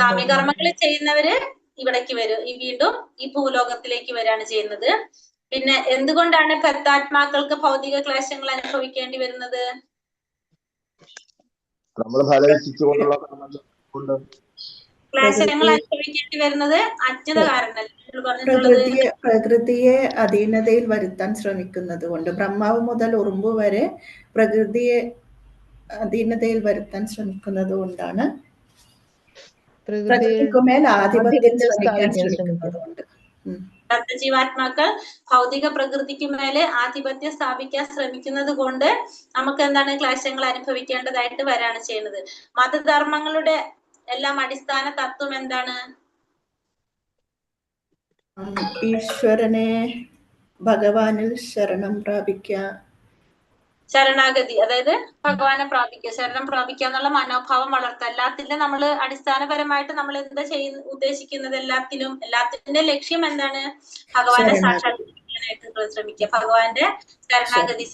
കാമ്യകർമ്മങ്ങൾ ചെയ്യുന്നവര് ഇവിടേക്ക് വരും, വീണ്ടും ഈ ഭൂലോകത്തിലേക്ക് വരാണ് ചെയ്യുന്നത്. പിന്നെ എന്തുകൊണ്ടാണ് ഭക്താത്മാക്കൾക്ക് ഭൗതിക ക്ലേശങ്ങൾ അനുഭവിക്കേണ്ടി വരുന്നത്? നമ്മൾ ഫലം ഇച്ഛിച്ചുകൊണ്ടുള്ള കർമ്മങ്ങൾ കൊണ്ട്. ക്ലേശങ്ങൾ അനുഭവിക്കേണ്ടി വരുന്നത് അജ്ഞത കാരണമല്ലേ നിങ്ങൾ പറഞ്ഞിട്ടുള്ളത്? പ്രകൃതിയെ അധീനതയിൽ വരുത്താൻ ശ്രമിക്കുന്നത് കൊണ്ട്, ബ്രഹ്മാവ് മുതൽ ഉറുമ്പ് വരെ പ്രകൃതിയെ അധീനതയിൽ വരുത്താൻ ശ്രമിക്കുന്നത് കൊണ്ടാണ്, പ്രകൃതിക്കുമേൽ ആധിപത്യം സ്ഥാപിക്കാൻ ശ്രമിക്കുന്നത് കൊണ്ട്. ജീവാത്മാക്കൾ ഭൗതിക പ്രകൃതിക്ക് മേലെ ആധിപത്യം സ്ഥാപിക്കാൻ ശ്രമിക്കുന്നത് കൊണ്ട് നമുക്ക് എന്താണ് ക്ലേശങ്ങൾ അനുഭവിക്കേണ്ടതായിട്ട് വരാണ് ചെയ്യുന്നത്. മതധർമ്മങ്ങളുടെ എല്ലാം അടിസ്ഥാന തത്വം എന്താണ്? ഈശ്വരനെ, ഭഗവാനിൽ ശരണം പ്രാപിക്കുക, ശരണാഗതി, അതായത് ഭഗവാനെ പ്രാപിക്കുക, ശരണം പ്രാപിക്കുക എന്നുള്ള മനോഭാവം വളർത്തുക. എല്ലാത്തിലും നമ്മൾ അടിസ്ഥാനപരമായിട്ട് നമ്മൾ എന്താ ഉദ്ദേശിക്കുന്നത്? എല്ലാത്തിന്റെ ലക്ഷ്യം എന്താണ്? ഭഗവാനെ സാക്ഷാത്കരിക്കാനായിട്ട് ശ്രമിക്കുക, ഭഗവാന്റെ ശരണാഗതി